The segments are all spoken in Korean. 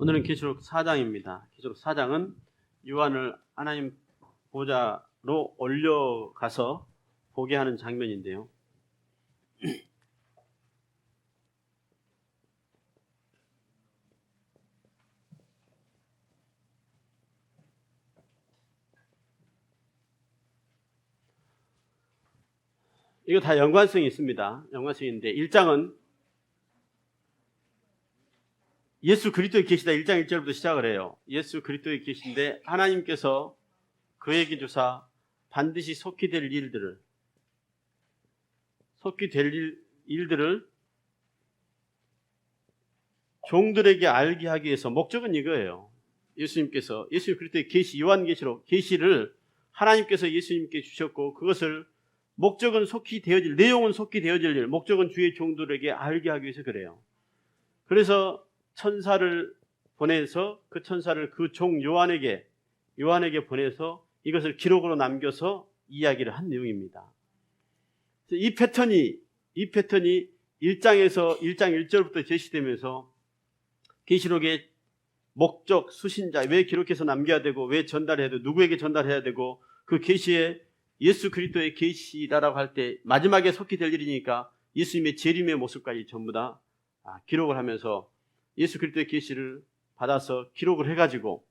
오늘은 계시록 4장입니다. 계시록 4장은 요한을 하나님 보좌로 올려가서 보게 하는 장면인데요. 이거 다 연관성이 있습니다. 연관성이 있는데 1장은 예수 그리스도에 계시다 1장 1절부터 시작을 해요. 예수 그리스도에 계신데 하나님께서 그에게 주사 반드시 속히 될 일들을 종들에게 알게 하기 위해서, 목적은 이거예요. 예수님 그리스도의 계시, 요한계시록 계시를 하나님께서 예수님께 주셨고, 그것을 목적은 속히 되어질, 내용은 속히 되어질 일, 목적은 주의 종들에게 알게 하기 위해서 그래요. 그래서 천사를 보내서 그 천사를 그 종 요한에게 보내서 이것을 기록으로 남겨서 이야기를 한 내용입니다. 이 패턴이 1장에서 1장 1절부터 제시되면서 계시록의 목적, 수신자, 왜 기록해서 남겨야 되고, 왜 전달해야 되고, 누구에게 전달해야 되고, 그 계시에 예수 그리스도의 계시다라고 할 때 마지막에 속히 될 일이니까 예수님의 재림의 모습까지 전부 다 기록을 하면서 예수 그리스도의 계시를 받아서 기록을 해가지고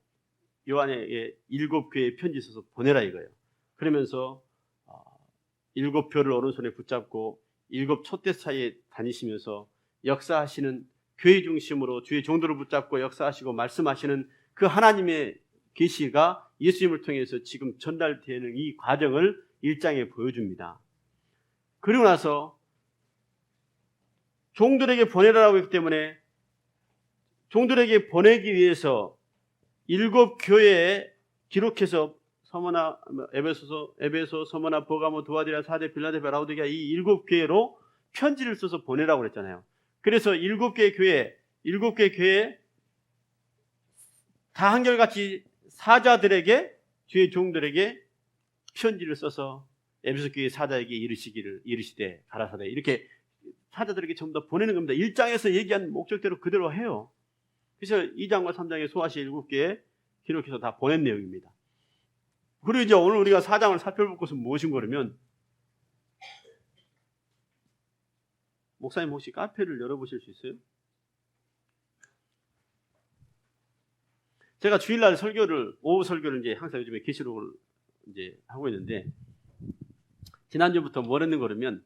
요한에게 7교회에 편지 써서 보내라 이거예요. 그러면서 7표를 오른손에 붙잡고 7 촛대 사이에 다니시면서 역사하시는, 교회 중심으로 주의 종들을 붙잡고 역사하시고 말씀하시는 그 하나님의 계시가 예수님을 통해서 지금 전달되는 이 과정을 1장에 보여줍니다. 그리고 나서 종들에게 보내라고 했기 때문에 종들에게 보내기 위해서 7교회에 기록해서 서머나, 에베소, 서머나, 버가모, 두아디라, 사데, 빌라델피아, 라오디게아 이 7교회로 편지를 써서 보내라고 그랬잖아요. 그래서 7개의 교회 다 한결같이 사자들에게, 주의 종들에게 편지를 써서 에베소 교회 사자에게 이르시되 가라사대, 이렇게 사자들에게 전부 다 보내는 겁니다. 1장에서 얘기한 목적대로 그대로 해요. 그래서 2장과 3장에 소아시 7개에 기록해서 다 보낸 내용입니다. 그리고 이제 오늘 우리가 4장을 살펴볼 것은 무엇인가 그러면, 목사님 혹시 카페를 열어보실 수 있어요? 제가 주일날 오후 설교를 이제 항상 요즘에 계시록을 이제 하고 있는데, 지난주부터 뭘 했는가 그러면,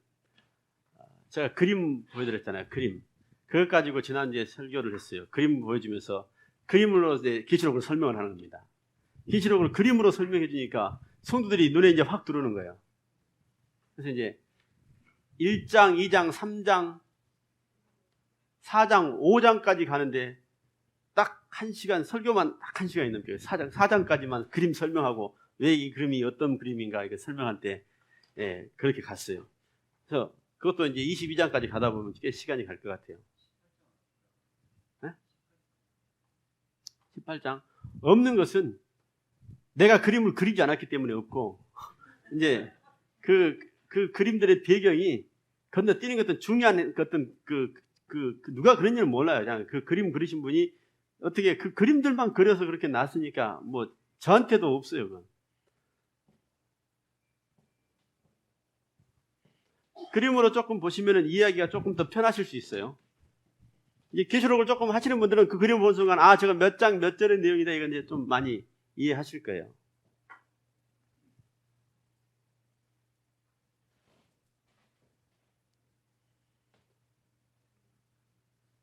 제가 그림 보여드렸잖아요. 그림. 그것 가지고 지난주에 설교를 했어요. 그림 보여주면서 그림으로 이제 계시록을 설명을 하는 겁니다. 계시록을 그림으로 설명해 주니까 성도들이 눈에 이제 확 들어오는 거예요. 그래서 이제 1장, 2장, 3장, 4장, 5장까지 가는데 딱 1시간, 설교만 딱 1시간 있는 거예요. 4장까지만 그림 설명하고 왜 이 그림이 어떤 그림인가 이렇게 설명할 때, 그렇게 갔어요. 그래서 그것도 이제 22장까지 가다 보면 꽤 시간이 갈 것 같아요. 18장. 없는 것은 내가 그림을 그리지 않았기 때문에 없고, 이제 그 그림들의 배경이 건너뛰는 것은 중요한 어떤 누가 그랬는지는 몰라요. 그냥 그 그림 그리신 분이 어떻게 그 그림들만 그려서 그렇게 놨으니까 뭐 저한테도 없어요. 그건. 그림으로 조금 보시면은 이해하기가 조금 더 편하실 수 있어요. 이제 계시록을 조금 하시는 분들은 그 그림 보는 순간 저거 몇 장 몇 절의 내용이다, 이건 이제 좀 많이 이해하실 거예요.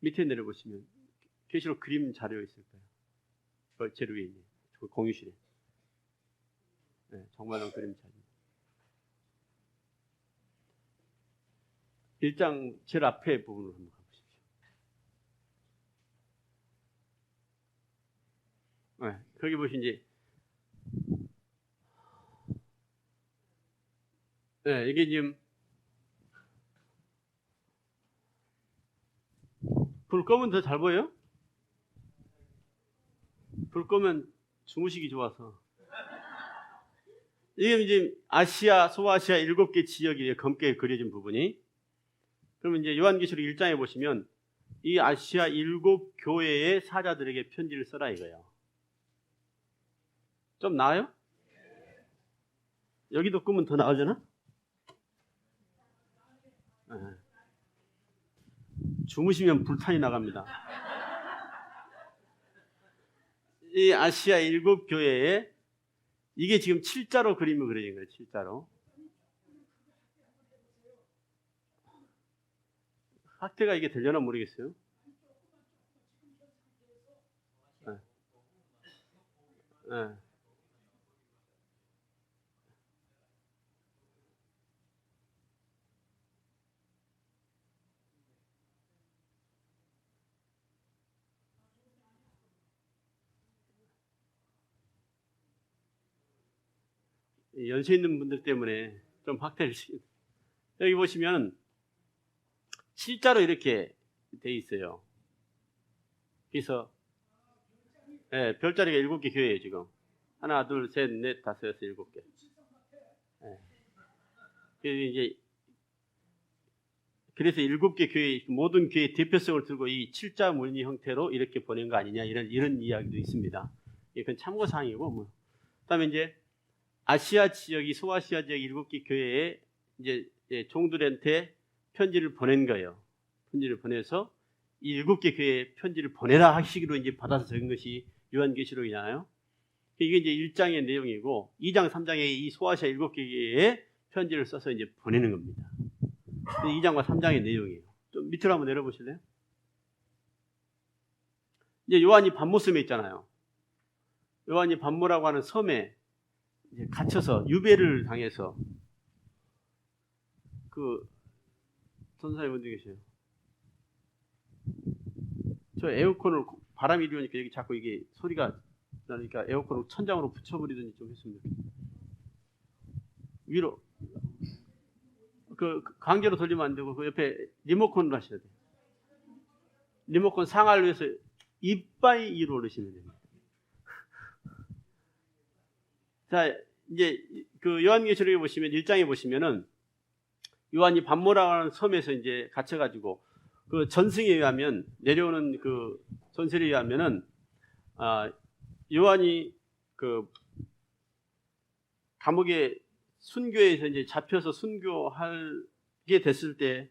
밑에 내려보시면 계시록 그림 자료 있을 거예요. 제일 위에 있는 공유실에. 정말로 그림 자료. 1장 제일 앞에 부분으로 한번 가보십시오. 거기 보시면 이제 이게 지금 불 끄면 더 잘 보여요? 불 끄면 주무시기 좋아서. 이게 이제 소아시아 7개 지역이 검게 그려진 부분이. 그러면 이제 요한계시록 1장에 보시면 이 아시아 7교회의 사자들에게 편지를 써라 이거예요. 좀 나아요? 여기도 꾸면 더 나아지나? 네. 주무시면 불탄이 나갑니다. 이 아시아 7교회에 이게 지금 7자로 그림을 그려진 거예요. 7자로. 확대가 이게 되려나 모르겠어요. 네. 네. 연세 있는 분들 때문에 좀 확대를 시킵니다. 여기 보시면 7자로 이렇게 돼 있어요. 그래서 네, 별자리가 7개 교회예요 지금. 하나, 둘, 셋, 넷, 다섯, 여섯, 7개. 네. 그래서 7개 교회, 모든 교회의 대표성을 들고 이 7자 무늬 형태로 이렇게 보낸 거 아니냐 이런 이야기도 있습니다. 이건 참고 사항이고 뭐. 그다음에 이제 아시아 지역이 소아시아 지역 7개 교회에 이제 종들한테 편지를 보낸 거예요. 편지를 보내서 이 7개 교회에 편지를 보내라 하시기로 이제 받아서 적은 것이 요한계시록이잖아요. 이게 이제 1장의 내용이고 2장, 3장에 이 소아시아 7개 교회에 편지를 써서 이제 보내는 겁니다. 2장과 3장의 내용이에요. 좀 밑으로 한번 내려보실래요? 이제 요한이 반모섬에 있잖아요. 요한이 반모라고 하는 섬에 이제 갇혀서 유배를 당해서 그 전사님 어디 계세요? 저 에어컨을 바람이 이리오니까 여기 자꾸 이게 소리가 나니까 에어컨을 천장으로 붙여버리든지 좀 했으면 좋겠어요. 위로 그 강제로 돌리면 안 되고 그 옆에 리모컨으로 하셔야 돼요. 리모컨 상하를 위해서 이빨 위로 올리시면 됩니다. 자, 이제 그 요한계시록에 보시면 1장에 보시면은 요한이 반모라고 하는 섬에서 이제 갇혀가지고 그 전승에 의하면 내려오는 그 전설에 의하면은 요한이 그 감옥에 순교해서 이제 잡혀서 순교하게 됐을 때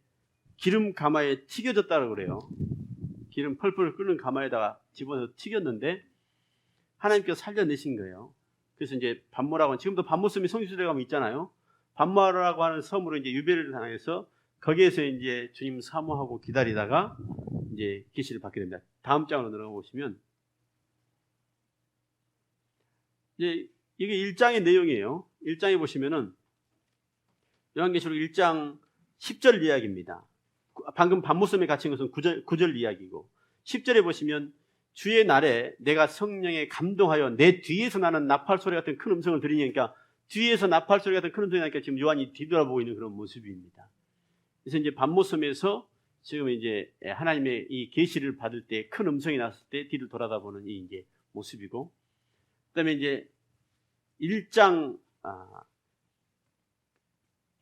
기름 가마에 튀겨졌다고 그래요. 기름 펄펄 끓는 가마에다가 집어넣어서 튀겼는데 하나님께서 살려내신 거예요. 그래서 이제 반모라고 하는, 지금도 반모섬이 성지순례 가면 있잖아요. 반모라고 하는 섬으로 이제 유배를 당해서 거기에서 이제 주님 사모하고 기다리다가 이제 계시를 받게 됩니다. 다음 장으로 들어가 보시면 이제 이게 1장의 내용이에요. 1장에 보시면은 요한계시록 1장 10절 이야기입니다. 방금 반모섬에 갇힌 것은 9절 이야기고 10절에 보시면 주의 날에 내가 성령에 감동하여 내 뒤에서 나는 나팔 소리 같은 큰 음성을 들으니까 뒤에서 나팔 소리 같은 큰 음성이 나니까 지금 요한이 뒤돌아보고 있는 그런 모습입니다. 그래서 이제 반모섬에서 지금 이제 하나님의 이 계시를 받을 때 큰 음성이 났을 때 뒤를 돌아다보는 이 이제 모습이고, 그다음에 이제 1장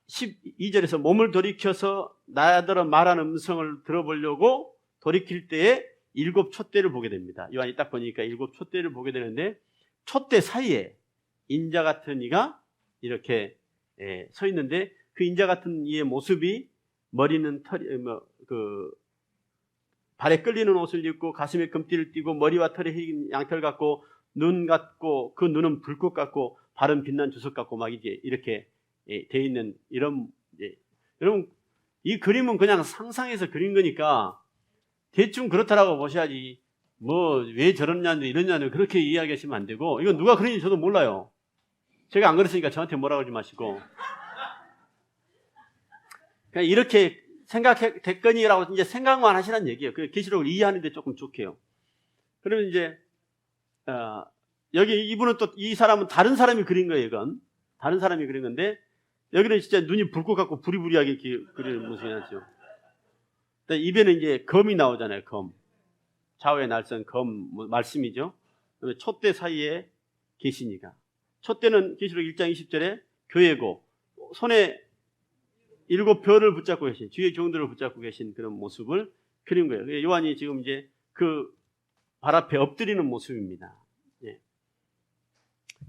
12절에서 몸을 돌이켜서 나더러 말하는 음성을 들어보려고 돌이킬 때에 7 촛대를 보게 됩니다. 요한이 딱 보니까 7 촛대를 보게 되는데 촛대 사이에 인자 같은 이가 이렇게 서 있는데 그 인자 같은 이의 모습이 머리는 털이 발에 끌리는 옷을 입고 가슴에 금띠를 띠고 머리와 털이 흰 양털 같고 눈 같고 그 눈은 불꽃 같고 발은 빛난 주석 같고 막 이제 이렇게 돼 있는 이런 여러분 이 그림은 그냥 상상해서 그린 거니까 대충 그렇다라고 보셔야지 뭐 왜 저러냐는 이러냐는 그렇게 이야기하시면 안 되고 이건 누가 그린지 저도 몰라요. 제가 안 그랬으니까 저한테 뭐라고 하지 마시고 그냥 이렇게 생각됐거니라고 이제 생각만 하시라는 얘기예요. 그 계시록을 이해하는데 조금 좋게요. 그러면 이제 여기 이분은 또 이 사람은 다른 사람이 그린 거예요. 이건 다른 사람이 그린 건데 여기는 진짜 눈이 불꽃 같고 부리부리하게 이렇게 그리는 모습이 나죠. 입에는 이제 검이 나오잖아요. 검. 좌우에 날선 검 말씀이죠. 촛대 사이에 계시니까. 촛대는 계시록 1장 20절에 교회고 손에 7 별을 붙잡고 계신 주의 종들을 붙잡고 계신 그런 모습을 그린 거예요. 요한이 지금 이제 그 발 앞에 엎드리는 모습입니다. 예.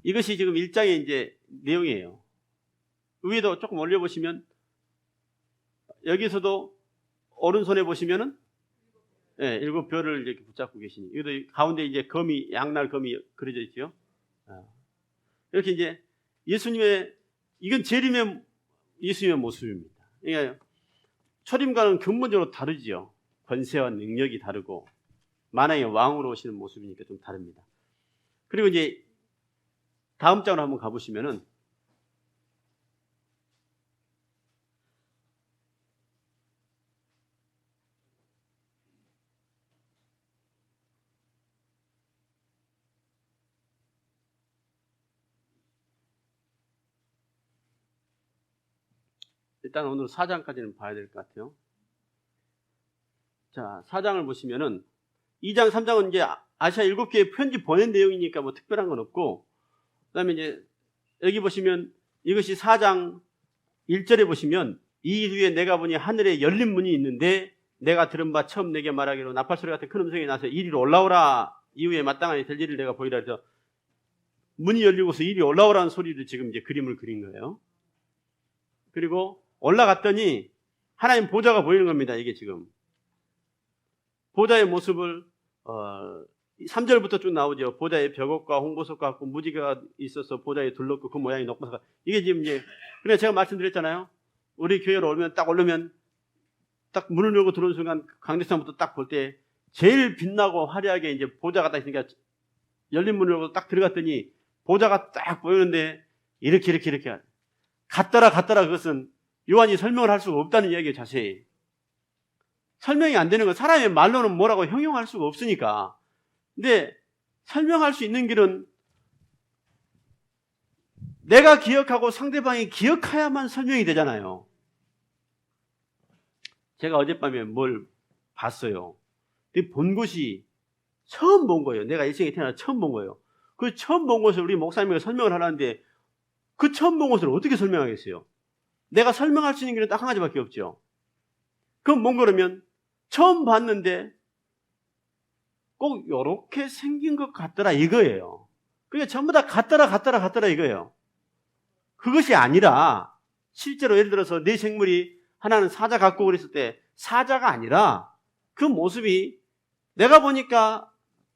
이것이 지금 1장의 이제 내용이에요. 위에도 조금 올려보시면 여기서도 오른손에 보시면은 예, 7별을 이렇게 붙잡고 계시니 여기도 가운데 이제 검이 양날 검이 그려져 있죠. 이렇게 이제 예수님의 이건 재림의 예수님의 모습입니다. 그러니까 초림과는 근본적으로 다르지요. 권세와 능력이 다르고 만왕의 왕으로 오시는 모습이니까 좀 다릅니다. 그리고 이제 다음 장으로 한번 가보시면은 일단 오늘 4장까지는 봐야 될 것 같아요. 자, 4장을 보시면은 2장, 3장은 이제 아시아 7개의 편지 보낸 내용이니까 뭐 특별한 건 없고, 그 다음에 이제 여기 보시면 이것이 4장 1절에 보시면 이 일 후에 내가 보니 하늘에 열린 문이 있는데 내가 들은 바 처음 내게 말하기로 나팔소리 같은 큰 음성이 나서 이리로 올라오라. 이후에 마땅하니 될 일을 내가 보이라 해서 문이 열리고서 이리 올라오라는 소리를 지금 이제 그림을 그린 거예요. 그리고 올라갔더니 하나님 보좌가 보이는 겁니다. 이게 지금 보좌의 모습을 3절부터 쭉 나오죠. 보좌에 벽옥과 홍보석과 같고 무지개가 있어서 보좌에 둘렀고 그 모양이 높아서 이게 지금 이제 그냥 제가 말씀드렸잖아요. 우리 교회로 오면 딱 오르면 딱 문을 열고 들어오는 순간 강대상부터 딱 볼 때 제일 빛나고 화려하게 이제 보좌가 딱 있으니까 열린 문을 열고 딱 들어갔더니 보좌가 딱 보이는데 이렇게 갔더라 그것은 요한이 설명을 할 수가 없다는 이야기예요. 자세히 설명이 안 되는 건 사람의 말로는 뭐라고 형용할 수가 없으니까. 근데 설명할 수 있는 길은 내가 기억하고 상대방이 기억해야만 설명이 되잖아요. 제가 어젯밤에 뭘 봤어요. 근데 본 것이 처음 본 거예요. 내가 일생에 태어나 처음 본 거예요. 그 처음 본 것을 우리 목사님이 설명을 하라는데 그 처음 본 것을 어떻게 설명하겠어요? 내가 설명할 수 있는 길은 딱 한 가지밖에 없죠. 그럼 뭔 그러면 처음 봤는데 꼭 이렇게 생긴 것 같더라 이거예요. 그러니까 전부 다 같더라 이거예요. 그것이 아니라 실제로 예를 들어서 내 생물이 하나는 사자 같고 그랬을 때 사자가 아니라 그 모습이 내가 보니까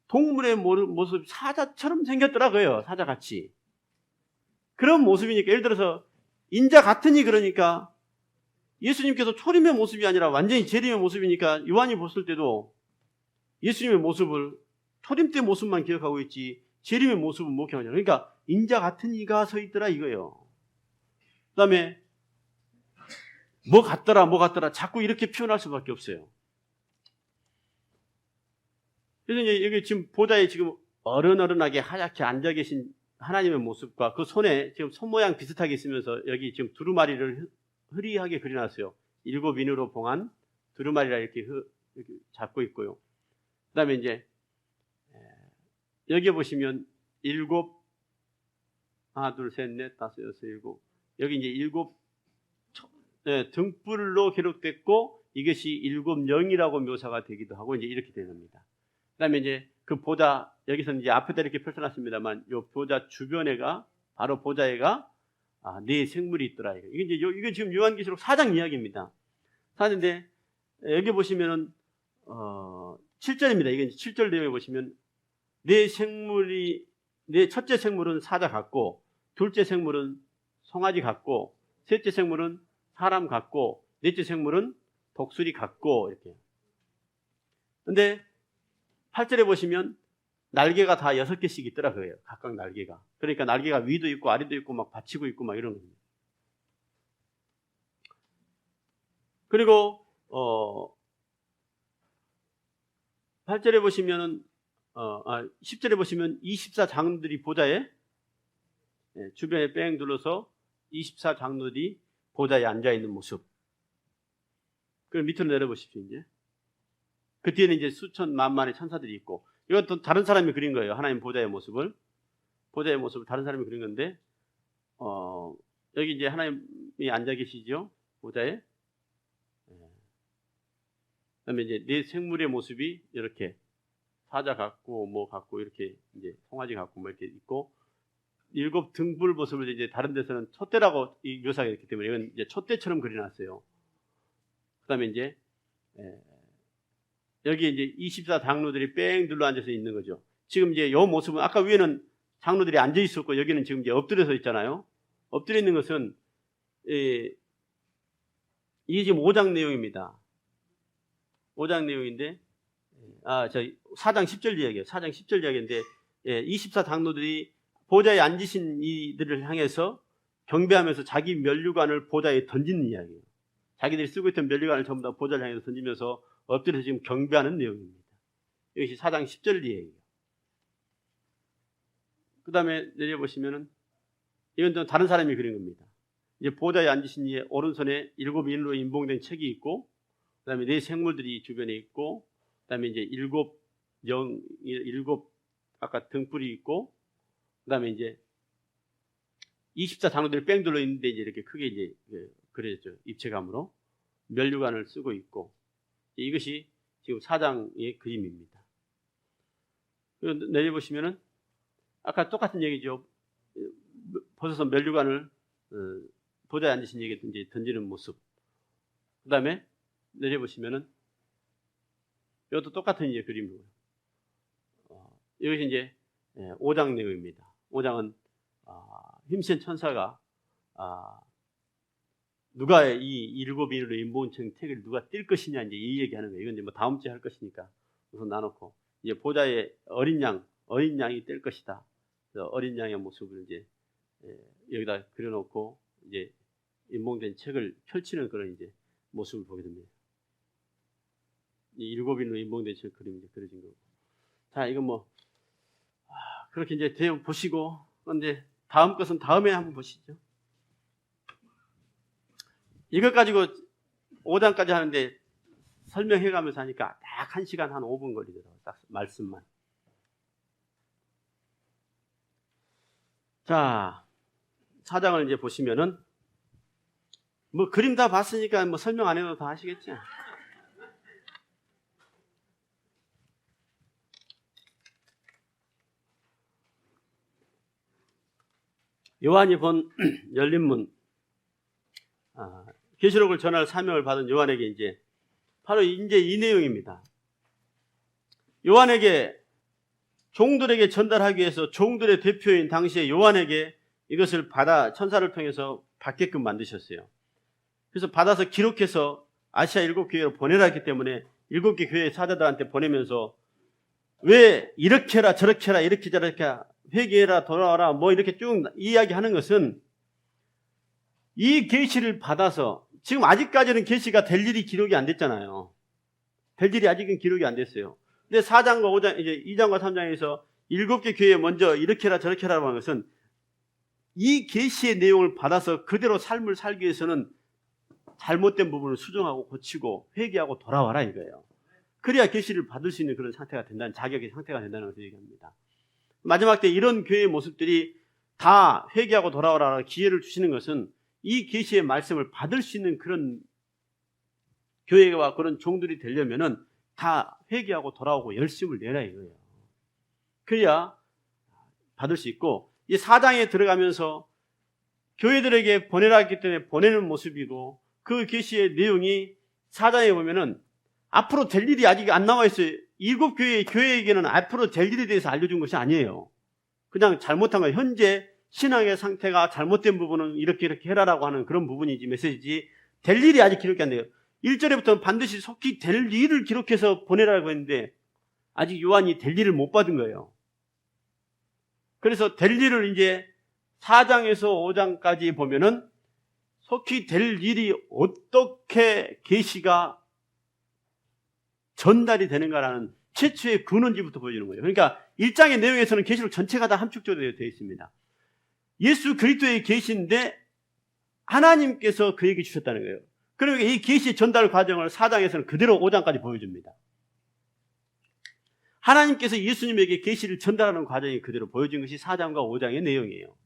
동물의 모습 사자처럼 생겼더라고요. 사자같이. 그런 모습이니까 예를 들어서 인자 같으니 그러니까 예수님께서 초림의 모습이 아니라 완전히 재림의 모습이니까 요한이 봤을 때도 예수님의 모습을 초림 때 모습만 기억하고 있지 재림의 모습은 못 기억하잖아요. 그러니까 인자 같은 이가 서 있더라 이거예요. 그 다음에 뭐 같더라 자꾸 이렇게 표현할 수밖에 없어요. 그래서 이제 여기 지금 보좌에 지금 어른하게 하얗게 앉아 계신 하나님의 모습과 그 손에 지금 손 모양 비슷하게 있으면서 여기 지금 두루마리를 흐리하게 그려놨어요. 7인으로 봉한 두루마리라 이렇게 잡고 있고요. 그 다음에 이제 여기 보시면 7, 하나, 둘, 셋, 넷, 다섯, 여섯, 일곱. 여기 이제 7 등불로 기록됐고 이것이 7영이라고 묘사가 되기도 하고 이제 이렇게 되는 겁니다. 그 다음에 이제 그 보좌, 여기서는 이제 앞에다 이렇게 펼쳐놨습니다만 요 보좌 주변에가 바로 보좌에가 네 생물이 있더라. 이게 지금 요한계시록 4장 이야기입니다. 사는데 여기 보시면은 7절입니다. 이게 7절 내용에 보시면 내 첫째 생물은 사자 같고 둘째 생물은 송아지 같고 셋째 생물은 사람 같고 넷째 생물은 독수리 같고 이렇게. 근데 8절에 보시면 날개가 다 6개씩 있더라 그래요. 각각 날개가. 그러니까 날개가 위도 있고 아래도 있고 막 받치고 있고 막 이런 겁니다. 그리고 8절에 보시면은 10절에 보시면 24장로들이 보좌에 주변에 뺑 둘러서 24장로들이 보좌에 앉아 있는 모습. 그럼 밑으로 내려보십시오. 이제 그 뒤에는 이제 수천 만만의 천사들이 있고 이건 또 다른 사람이 그린 거예요. 하나님 보좌의 모습을 다른 사람이 그린 건데 여기 이제 하나님이 앉아 계시죠. 보좌에. 그다음에 이제 네 생물의 모습이 이렇게 사자 같고 뭐 같고 이렇게 이제 송아지 같고 뭐 이렇게 있고, 일곱 등불 모습을 이제 다른 데서는 촛대라고 이 묘사가 있기 때문에 이건 이제 촛대처럼 그려놨어요. 그다음에 이제 여기 이제 24 장로들이 뺑 둘러 앉아서 있는 거죠. 지금 이제 이 모습은 아까 위에는 장로들이 앉아 있었고 여기는 지금 이제 엎드려서 있잖아요. 엎드려 있는 것은 이게 지금 5장 내용입니다. 5장 내용인데, 저 4장 10절 이야기예요. 4장 10절 이야기인데, 24 장로들이 보좌에 앉으신 이들을 향해서 경배하면서 자기 면류관을 보좌에 던지는 이야기예요. 자기들이 쓰고 있던 면류관을 전부 다 보좌를 향해서 던지면서 엎드려서 지금 경배하는 내용입니다. 이것이 4장 10절 이야기예요. 그 다음에 내려보시면은, 이건 또 다른 사람이 그린 겁니다. 이제 보좌에 앉으신 이의 오른손에 7 인으로 인봉된 책이 있고, 그 다음에 네 생물들이 주변에 있고, 그 다음에 이제 7 아까 등불이 있고, 그 다음에 이제 24 장로들이 뺑 둘러 있는데 이제 이렇게 크게 이제 그려졌죠. 입체감으로. 면류관을 쓰고 있고, 이것이 지금 4장의 그림입니다. 내려보시면은, 아까 똑같은 얘기죠. 벗어서 면류관을 보좌에 앉으신 얘기 이제 던지는 모습. 그 다음에 내려보시면은 이것도 똑같은 이제 그림이고요. 이것이 이제 5장 내용입니다. 5장은 힘센 천사가 누가 이 7 인으로 인봉된 책을 누가 뗄 것이냐 이제 이 얘기하는 거예요. 이건 이제 뭐 다음 주에 할 것이니까 우선 나놓고, 이제 보좌에 어린 양이 뗄 것이다. 어린 양의 모습을 이제 여기다 그려놓고 이제 인봉된 책을 펼치는 그런 이제 모습을 보게 됩니다. 이 7 인으로 인봉된 책 그림이 이제 그려진 거고. 자, 이건 뭐 그렇게 이제 대응 보시고, 그런데 다음 것은 다음에 한번 보시죠. 이것 가지고 5장까지 하는데 설명해가면서 하니까 딱 1시간 한 5분 걸리더라고요. 딱 말씀만. 자, 4장을 이제 보시면은 뭐 그림 다 봤으니까 뭐 설명 안 해도 다 아시겠죠? 요한이 본 열린 문, 계시록을 전할 사명을 받은 요한에게 이제 바로 이제 이 내용입니다. 요한에게 종들에게 전달하기 위해서 종들의 대표인 당시에 요한에게 이것을 받아 천사를 통해서 받게끔 만드셨어요. 그래서 받아서 기록해서 아시아 7교회로 보내라 했기 때문에 7개 교회 사자들한테 보내면서 왜 이렇게 해라 저렇게 해라 이렇게 저렇게 회개해라 돌아와라 뭐 이렇게 쭉 이야기하는 것은 이 계시를 받아서 지금 아직까지는 계시가 될 일이 기록이 안 됐잖아요. 될 일이 아직은 기록이 안 됐어요. 근데 4장과 5장, 이제 2장과 3장에서 7개 교회에 먼저 이렇게 해라 저렇게 해라고 하는 것은 이 계시의 내용을 받아서 그대로 삶을 살기 위해서는 잘못된 부분을 수정하고 고치고 회개하고 돌아와라 이거예요. 그래야 계시를 받을 수 있는 그런 상태가 된다는, 자격의 상태가 된다는 것을 얘기합니다. 마지막 때 이런 교회의 모습들이 다 회개하고 돌아오라 기회를 주시는 것은 이 계시의 말씀을 받을 수 있는 그런 교회와 그런 종들이 되려면은 다 회개하고 돌아오고 열심을 내라 이거예요. 그래야 받을 수 있고, 이 4장에 들어가면서 교회들에게 보내라 했기 때문에 보내는 모습이고, 그 계시의 내용이 4장에 보면은 앞으로 될 일이 아직 안 나와 있어요. 7교회의 교회에게는 앞으로 될 일에 대해서 알려준 것이 아니에요. 그냥 잘못한 거예요. 현재 신앙의 상태가 잘못된 부분은 이렇게 해라라고 하는 그런 부분이지, 메시지지 될 일이 아직 기록이 안 돼요. 1절에부터는 반드시 속히 될 일을 기록해서 보내라고 했는데 아직 요한이 될 일을 못 받은 거예요. 그래서 될 일을 이제 4장에서 5장까지 보면은 속히 될 일이 어떻게 계시가 전달이 되는가라는 최초의 근원지부터 보여주는 거예요. 그러니까 1장의 내용에서는 계시록 전체가 다 함축적으로 되어 있습니다. 예수 그리스도의 계시인데 하나님께서 그에게 주셨다는 거예요. 그러니까 이 계시 전달 과정을 4장에서는 그대로 5장까지 보여줍니다. 하나님께서 예수님에게 계시를 전달하는 과정이 그대로 보여진 것이 4장과 5장의 내용이에요.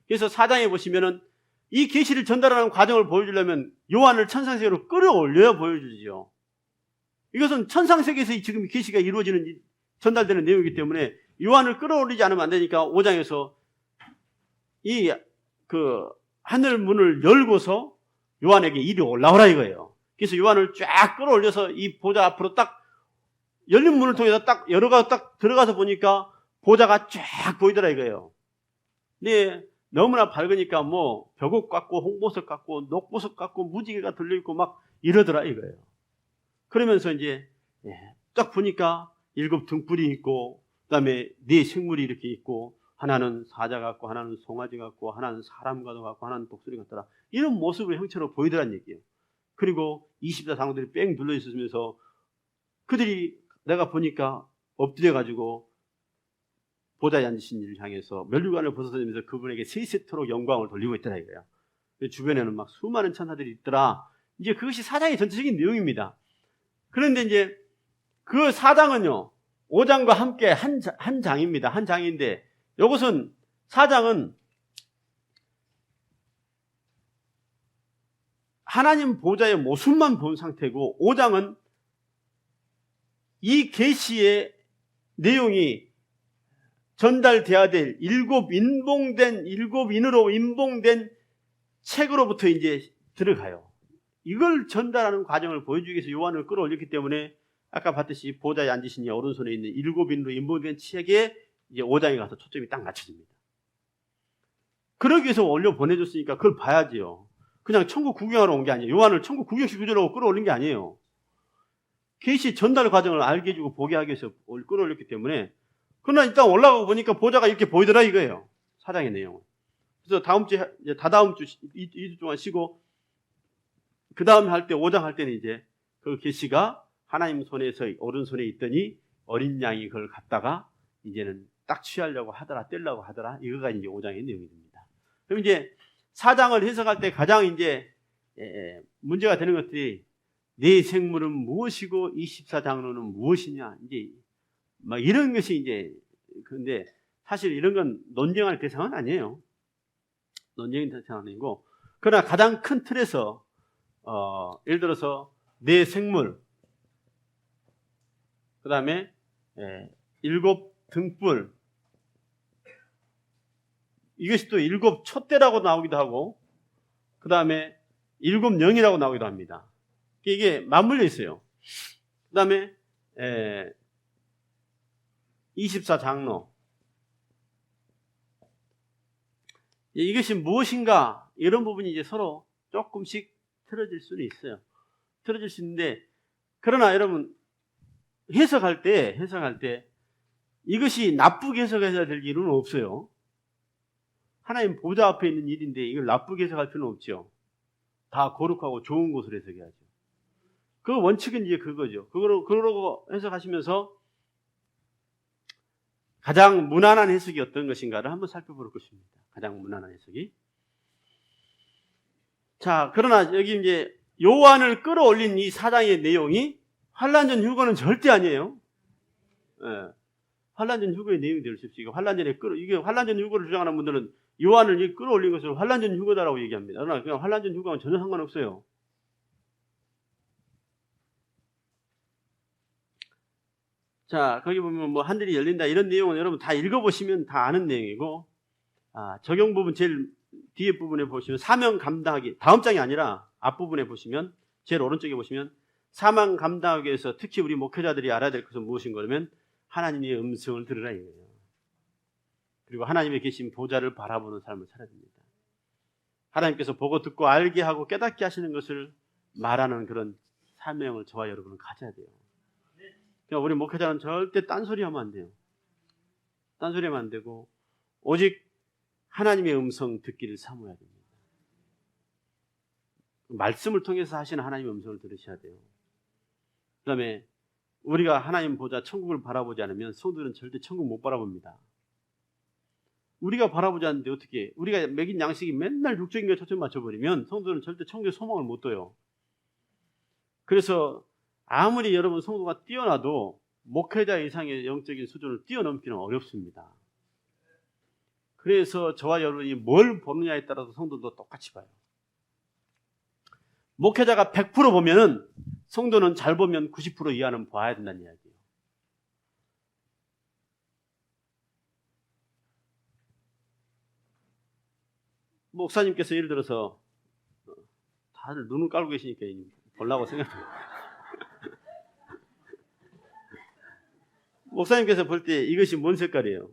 그래서 4장에 보시면은 이 계시를 전달하는 과정을 보여주려면 요한을 천상세계로 끌어올려야 보여주죠. 이것은 천상세계에서 지금 계시가 이루어지는 전달되는 내용이기 때문에 요한을 끌어올리지 않으면 안 되니까 5장에서 이 하늘 문을 열고서 요한에게 이리 올라오라 이거예요. 그래서 요한을 쫙 끌어올려서 이 보좌 앞으로 딱 열린 문을 통해서 딱 딱 들어가서 보니까 보좌가 쫙 보이더라 이거예요. 근데 너무나 밝으니까 뭐 벽옥 같고 홍보석 같고 녹보석 같고 무지개가 들려있고 막 이러더라 이거예요. 그러면서 이제 딱 보니까 7 등불이 있고 그다음에 4 생물이 이렇게 있고 하나는 사자 같고 하나는 송아지 같고 하나는 사람과도 같고 하나는 독수리 같더라. 이런 모습의 형체로 보이더란 얘기예요. 그리고 24장로들이 뺑 둘러 있으면서 그들이 내가 보니까 엎드려가지고 보좌에 앉으신 이를 향해서 면류관을 벗어서면서 그분에게 세세토록 영광을 돌리고 있더라 이거예요. 주변에는 막 수많은 천사들이 있더라. 이제 그것이 4장의 전체적인 내용입니다. 그런데 이제 그 4장은요 5장과 함께 한 장입니다. 한 장인데 이것은 4장은 하나님 보좌의 모습만 본 상태고 5장은 이 계시의 내용이 전달돼야 될 7인으로 인봉된 책으로부터 이제 들어가요. 이걸 전달하는 과정을 보여주기 위해서 요한을 끌어올렸기 때문에 아까 봤듯이 보좌에 앉으신 이 오른손에 있는 7인으로 인봉된 책에 이제 5장에 가서 초점이 딱 맞춰집니다. 그러기 위해서 올려 보내줬으니까 그걸 봐야지요. 그냥 천국 구경하러 온 게 아니에요. 요한을 천국 구경식 주제라고 끌어올린 게 아니에요. 계시 전달 과정을 알게 해주고 보게 하기 위해서 끌어올렸기 때문에. 그러나 일단 올라가고 보니까 보좌가 이렇게 보이더라 이거예요. 4장의 내용은. 그래서 다음 주, 다다음 주 2주 동안 쉬고 그 다음에 할 때 5장 할 때는 이제 그 계시가 하나님 손에서 오른손에 있더니 어린 양이 그걸 갖다가 이제는 딱 취하려고 하더라, 떼려고 하더라. 이거가 이제 5장의 내용이 됩니다. 그럼 이제 4장을 해석할 때 가장 이제 문제가 되는 것들이 네 생물은 무엇이고 24장로는 무엇이냐. 이제 막 이런 것이 이제 근데 사실 이런 건 논쟁할 대상은 아니에요. 논쟁의 대상은 아니고 그러나 가장 큰 틀에서 예를 들어서 네 생물 그 다음에 7 등불 이것이 또 7 촛대라고 나오기도 하고 그 다음에 7 영이라고 나오기도 합니다. 이게 맞물려 있어요. 그 다음에 24장로 이것이 무엇인가 이런 부분이 이제 서로 조금씩 틀어질 수는 있어요. 틀어질 수 있는데 그러나 여러분 해석할 때 이것이 나쁘게 해석해야 될 일은 없어요. 하나님 보좌 앞에 있는 일인데 이걸 나쁘게 해석할 필요는 없죠. 다 거룩하고 좋은 것으로 해석해야죠. 그 원칙은 이제 그거죠. 그러고 해석하시면서 가장 무난한 해석이 어떤 것인가를 한번 살펴볼 것입니다. 가장 무난한 해석이. 자, 그러나 여기 이제 요한을 끌어올린 이 4장의 내용이 환란전 휴거는 절대 아니에요. 환란전 휴거의 내용이 될 수 있어요. 이게 환란전 휴거를 주장하는 분들은 요한을 끌어올린 것을 환란전 휴거다라고 얘기합니다. 그러나 그냥 환란전 휴거는 전혀 상관없어요. 자, 거기 보면 뭐 하늘이 열린다 이런 내용은 여러분 다 읽어보시면 다 아는 내용이고, 적용 부분 제일 뒤에 부분에 보시면 사명 감당하기, 다음 장이 아니라 앞부분에 보시면 제일 오른쪽에 보시면 사명 감당하기 위해서 특히 우리 목회자들이 알아야 될 것은 무엇인 거냐면 하나님의 음성을 들으라 이거예요. 그리고 하나님의 계신 보좌를 바라보는 삶을 살아야 됩니다. 하나님께서 보고 듣고 알게 하고 깨닫게 하시는 것을 말하는 그런 사명을 저와 여러분은 가져야 돼요. 그러니까 우리 목회자는 절대 딴소리 하면 안 돼요. 딴소리 하면 안 되고 오직 하나님의 음성 듣기를 사모해야 됩니다. 말씀을 통해서 하시는 하나님의 음성을 들으셔야 돼요. 그 다음에 우리가 하나님 보좌 천국을 바라보지 않으면 성도들은 절대 천국 못 바라봅니다. 우리가 바라보지 않는데 어떻게 우리가 먹인 양식이 맨날 육적인 것에 초점 맞춰버리면 성도들은 절대 천국의 소망을 못 둬요. 그래서 아무리 여러분 성도가 뛰어나도 목회자 이상의 영적인 수준을 뛰어넘기는 어렵습니다. 그래서 저와 여러분이 뭘 보느냐에 따라서 성도도 똑같이 봐요. 목회자가 100% 보면은 성도는 잘 보면 90% 이하는 봐야 된다는 이야기예요. 목사님께서 예를 들어서 다들 눈을 깔고 계시니까 보려고 생각합니다. 목사님께서 볼 때 이것이 뭔 색깔이에요?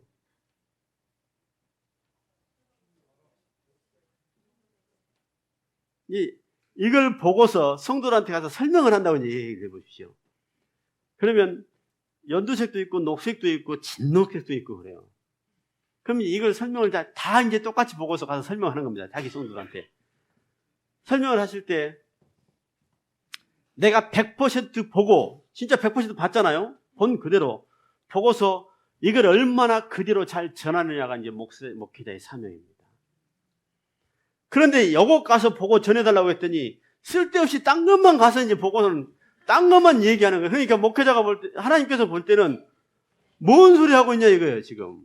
이걸 보고서 성도들한테 가서 설명을 한다고 얘기해 보십시오. 그러면 연두색도 있고 녹색도 있고 진녹색도 있고 그래요. 그럼 이걸 설명을 다 이제 똑같이 보고서 가서 설명하는 겁니다. 자기 성도들한테. 설명을 하실 때 내가 100% 보고 진짜 100% 봤잖아요. 본 그대로 보고서 이걸 얼마나 그대로 잘 전하느냐가 이제 목회자의 사명입니다. 그런데 여고 가서 보고 전해달라고 했더니 쓸데없이 딴 것만 가서 이제 보고는 딴 것만 얘기하는 거예요. 그러니까 목회자가 볼 때, 하나님께서 볼 때는 뭔 소리 하고 있냐 이거예요, 지금.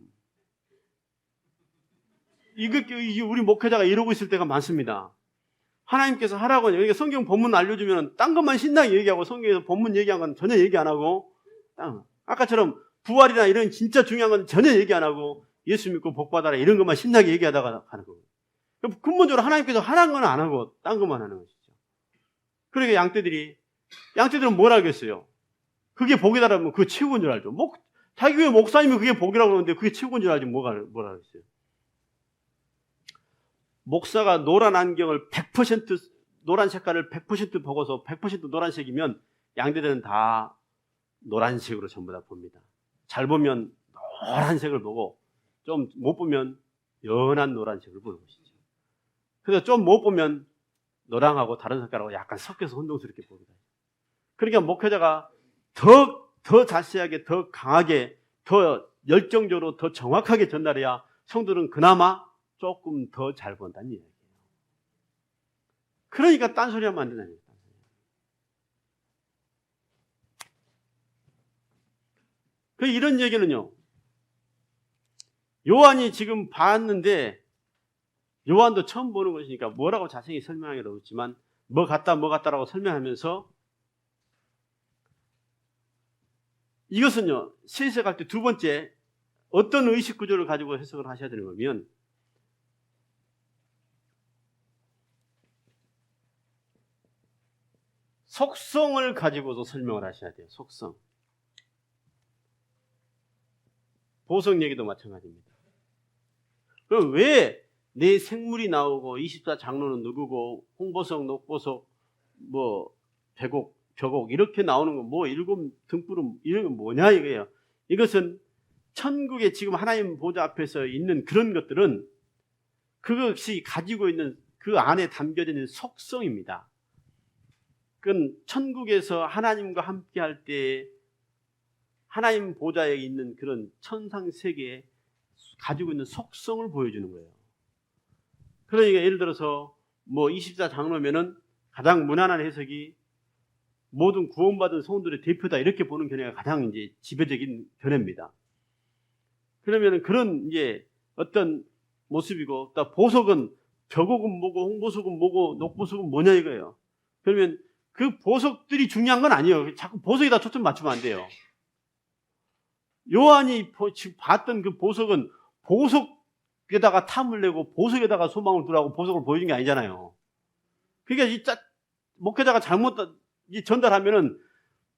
이거 우리 목회자가 이러고 있을 때가 많습니다. 하나님께서 하라고, 그러니까 성경 본문 알려주면 딴 것만 신나게 얘기하고 성경에서 본문 얘기한 건 전혀 얘기 안 하고, 아까처럼 부활이나 이런 진짜 중요한 건 전혀 얘기 안 하고 예수 믿고 복 받아라 이런 것만 신나게 얘기하다가 가는 거예요. 근본적으로 하나님께서 하라는 건 안 하고 딴 것만 하는 것이죠. 그러니까 양떼들은 뭘 알겠어요? 그게 복이다라면 그게 최고인 줄 알죠. 자기 교회 목사님이 그게 복이라고 그러는데 그게 최고인 줄 알지 뭘 알겠어요? 목사가 노란 안경을 100% 노란 색깔을 100% 보고서 100% 노란색이면 양떼들은 다 노란색으로 전부 다 봅니다. 잘 보면 노란색을 보고 좀 못 보면 연한 노란색을 보는 것이죠. 그래서 좀 못 보면 노랑하고 다른 색깔하고 약간 섞여서 혼동스럽게 보기도 해요. 그러니까 목회자가 더 자세하게, 더 강하게, 더 열정적으로, 더 정확하게 전달해야 성도는 그나마 조금 더 잘 본다는 얘기예요. 그러니까 딴소리 하면 안 된다는 얘기예요. 이런 얘기는요, 요한이 지금 봤는데 요한도 처음 보는 것이니까 뭐라고 자세히 설명하기는 어렵지만 뭐 같다라고 설명하면서 이것은요, 해석할 때 두 번째 어떤 의식 구조를 가지고 해석을 하셔야 되는 거면 속성을 가지고도 설명을 하셔야 돼요. 속성. 보석 얘기도 마찬가지입니다. 그럼 왜 내 생물이 나오고 24장로는 누구고 홍보석, 녹보석, 백옥, 벽옥 이렇게 나오는 거 일곱 등불은 이런 건 뭐냐 이거예요. 이것은 천국에 지금 하나님 보좌 앞에서 있는 그런 것들은 그것이 가지고 있는 그 안에 담겨져 있는 속성입니다. 그건 천국에서 하나님과 함께 할 때 하나님 보좌에 있는 그런 천상 세계에 가지고 있는 속성을 보여주는 거예요. 그러니까 예를 들어서 24장로면은 가장 무난한 해석이 모든 구원받은 성도들의 대표다 이렇게 보는 견해가 가장 이제 지배적인 견해입니다. 그러면은 그런 이제 어떤 모습이고, 또 보석은 벽옥은 뭐고 홍보석은 뭐고 녹보석은 뭐냐 이거예요. 그러면 그 보석들이 중요한 건 아니에요. 자꾸 보석에다 초점 맞추면 안 돼요. 요한이 지금 봤던 그 보석은 보석에다가 탐을 내고 보석에다가 소망을 두라고 보석을 보여준 게 아니잖아요. 그러니까 목회자가 잘못 전달하면은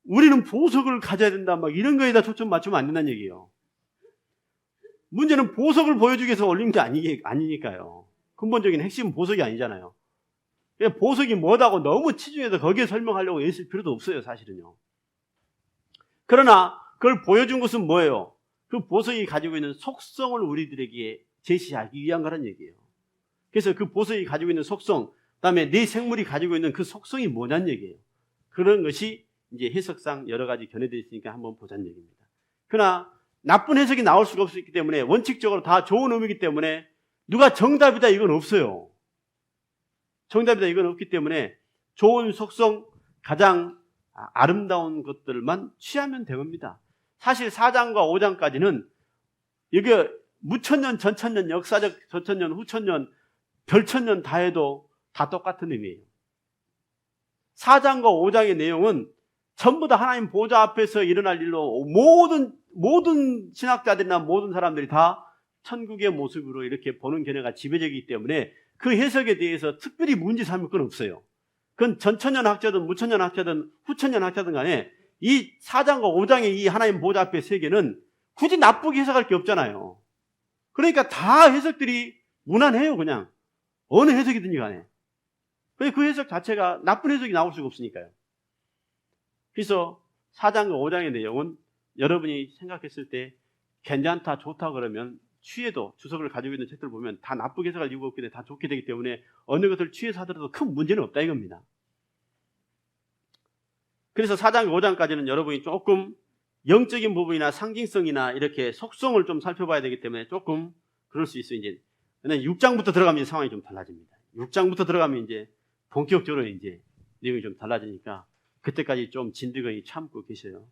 우리는 보석을 가져야 된다 막 이런 거에다 초점 맞추면 안 된다는 얘기예요. 문제는 보석을 보여주기 위해서 올린 게 아니니까요. 근본적인 핵심은 보석이 아니잖아요. 보석이 뭐다고 너무 치중해서 거기에 설명하려고 애쓸 필요도 없어요, 사실은요. 그러나 그걸 보여준 것은 뭐예요? 그 보석이 가지고 있는 속성을 우리들에게 제시하기 위한 거란 얘기예요. 그래서 그 보석이 가지고 있는 속성, 그다음에 내 생물이 가지고 있는 그 속성이 뭐냐는 얘기예요. 그런 것이 이제 해석상 여러 가지 견해되어 있으니까 한번 보자는 얘기입니다. 그러나 나쁜 해석이 나올 수가 없기 때문에 원칙적으로 다 좋은 의미이기 때문에 누가 정답이다 이건 없어요. 정답이다 이건 없기 때문에 좋은 속성, 가장 아름다운 것들만 취하면 됩니다. 사실 4장과 5장까지는 이게 무천년, 전천년, 역사적 전천년, 후천년, 별천년 다 해도 다 똑같은 의미예요. 4장과 5장의 내용은 전부 다 하나님 보좌 앞에서 일어날 일로 모든 신학자들이나 모든 사람들이 다 천국의 모습으로 이렇게 보는 견해가 지배적이기 때문에 그 해석에 대해서 특별히 문제 삼을 건 없어요. 그건 전천년 학자든 무천년 학자든 후천년 학자든 간에 이 4장과 5장의 이 하나님 보좌 앞의 세계는 굳이 나쁘게 해석할 게 없잖아요. 그러니까 다 해석들이 무난해요. 그냥 어느 해석이든지 간에. 그 해석 자체가 나쁜 해석이 나올 수가 없으니까요. 그래서 4장과 5장의 내용은 여러분이 생각했을 때 괜찮다, 좋다 그러면 취해도 주석을 가지고 있는 책들 보면 다 나쁘게 해석할 이유가 없기 때문에 다 좋게 되기 때문에 어느 것을 취해서 하더라도 큰 문제는 없다 이겁니다. 그래서 4장, 5장까지는 여러분이 조금 영적인 부분이나 상징성이나 이렇게 속성을 좀 살펴봐야 되기 때문에 조금 그럴 수 있어요. 이제 6장부터 들어가면 상황이 좀 달라집니다. 6장부터 들어가면 이제 본격적으로 이제 내용이 좀 달라지니까 그때까지 좀 진드거이 참고 계셔요.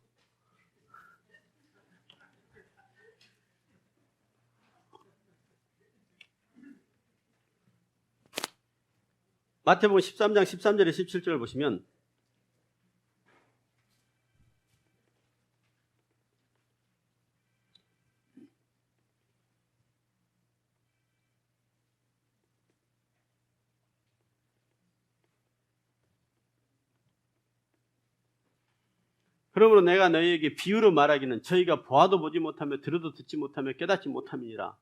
마태복음 13장 13절에 17절을 보시면 그러므로 내가 너희에게 비유로 말하기는 저희가 보아도 보지 못하며 들어도 듣지 못하며 깨닫지 못함이니라.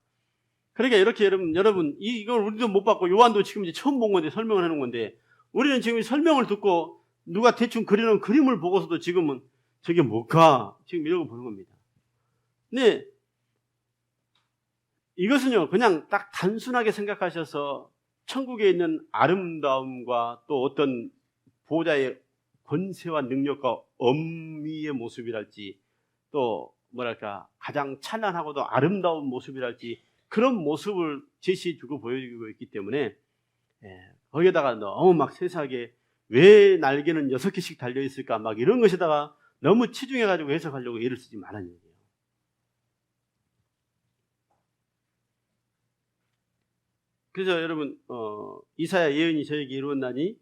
그러니까 이렇게 여러분 이걸 우리도 못 봤고 요한도 지금 이제 처음 본 건데 설명을 해놓은 건데 우리는 지금 설명을 듣고 누가 대충 그리는 그림을 보고서도 지금은 저게 뭘까 지금 이러고 보는 겁니다. 근데 이것은요 그냥 딱 단순하게 생각하셔서 천국에 있는 아름다움과 또 어떤 보호자의 권세와 능력과 엄미의 모습이랄지 또 뭐랄까 가장 찬란하고도 아름다운 모습이랄지 그런 모습을 제시해주고 보여주고 있기 때문에 거기에다가 너무 막 세세하게 왜 날개는 6개씩 달려있을까 막 이런 것에다가 너무 치중해가지고 해석하려고 애를 쓰지 말라는 얘기예요. 그래서 여러분 이사야 예언이 저에게 이루었나니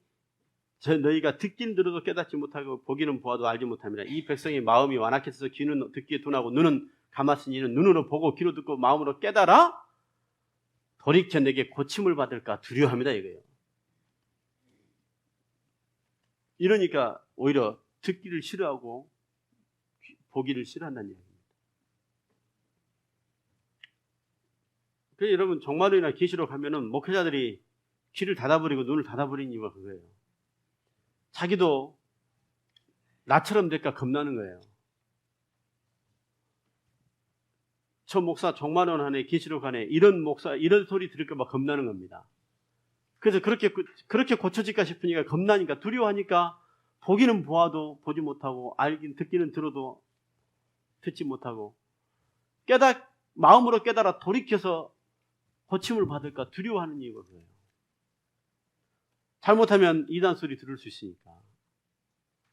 너희가 듣긴 들어도 깨닫지 못하고 보기는 보아도 알지 못함이라. 이 백성의 마음이 완악해서 귀는 듣기에 둔하고 눈은 감았으니 이는 눈으로 보고 귀로 듣고 마음으로 깨달아 돌이켜 내게 고침을 받을까 두려워합니다 이거예요. 이러니까 오히려 듣기를 싫어하고 보기를 싫어한다는 이야기입니다. 그래서 여러분 종말론이나 계시록 하면은 목회자들이 귀를 닫아버리고 눈을 닫아버리는 이유가 그거예요. 자기도 나처럼 될까 겁나는 거예요. 저 목사 종말론 하네 계시록 하네 이런 목사 이런 소리 들을까 봐 겁나는 겁니다. 그래서 그렇게 고쳐질까 싶으니까 겁나니까 두려워하니까 보기는 보아도 보지 못하고 알긴 듣기는 들어도 듣지 못하고 마음으로 깨달아 돌이켜서 고침을 받을까 두려워하는 이유가 그래요. 잘못하면 이단 소리 들을 수 있으니까.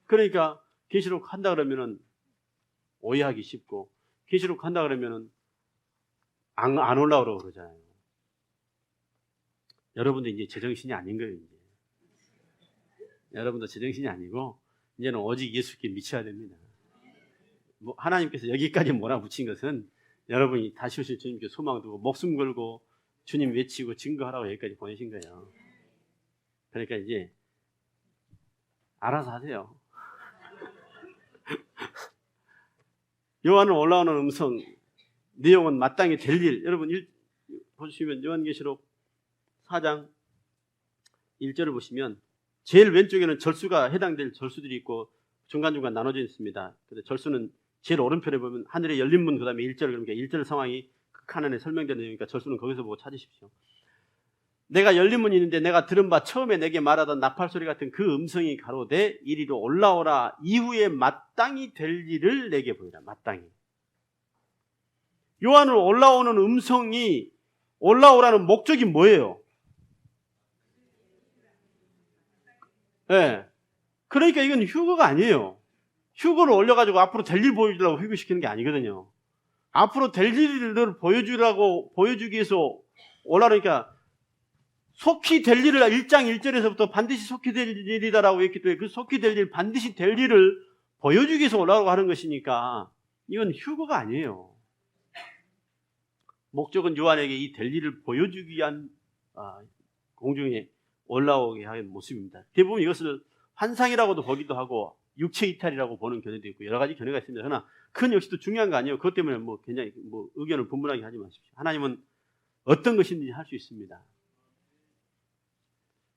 그러니까 계시록 한다 그러면은 오해하기 쉽고 계시록 한다 그러면은 안 올라오라고 그러잖아요. 여러분도 이제 제정신이 아닌 거예요. 이제. 여러분도 제정신이 아니고 이제는 오직 예수께 미쳐야 됩니다. 하나님께서 여기까지 몰아붙인 것은 여러분이 다시 오실 주님께 소망 두고 목숨 걸고 주님 외치고 증거하라고 여기까지 보내신 거예요. 그러니까 이제 알아서 하세요. 요한은 올라오는 음성 내용은 마땅히 될 일. 여러분 보시면 요한계시록 4장 1절을 보시면 제일 왼쪽에는 절수가 해당될 절수들이 있고 중간중간 나눠져 있습니다. 근데 절수는 제일 오른편에 보면 하늘에 열린 문 그다음에 1절 그러니까 1절 상황이 극한안에 설명되는 내용이니까 절수는 거기서 보고 찾으십시오. 내가 열린 문이 있는데 내가 들은 바 처음에 내게 말하던 나팔 소리 같은 그 음성이 가로되 이리로 올라오라 이후에 마땅히 될 일을 내게 보이라. 마땅히. 요한은 올라오는 음성이 올라오라는 목적이 뭐예요? 네. 그러니까 이건 휴거가 아니에요. 휴거를 올려가지고 앞으로 될 일 보여주려고 휴거시키는 게 아니거든요. 앞으로 될 일을 보여주기 위해서 올라오니까 속히 될 일을 1장 1절에서부터 반드시 속히 될 일이다라고 했기 때문에 그 속히 될 일, 반드시 될 일을 보여주기 위해서 올라오라고 하는 것이니까 이건 휴거가 아니에요. 목적은 요한에게 이 될 일을 보여주기 위한 공중에 올라오게 하는 모습입니다. 대부분 이것을 환상이라고도 보기도 하고 육체 이탈이라고 보는 견해도 있고 여러 가지 견해가 있습니다. 그러나 그건 역시도 중요한 거 아니에요. 그것 때문에 굉장히 의견을 분분하게 하지 마십시오. 하나님은 어떤 것인지 할 수 있습니다.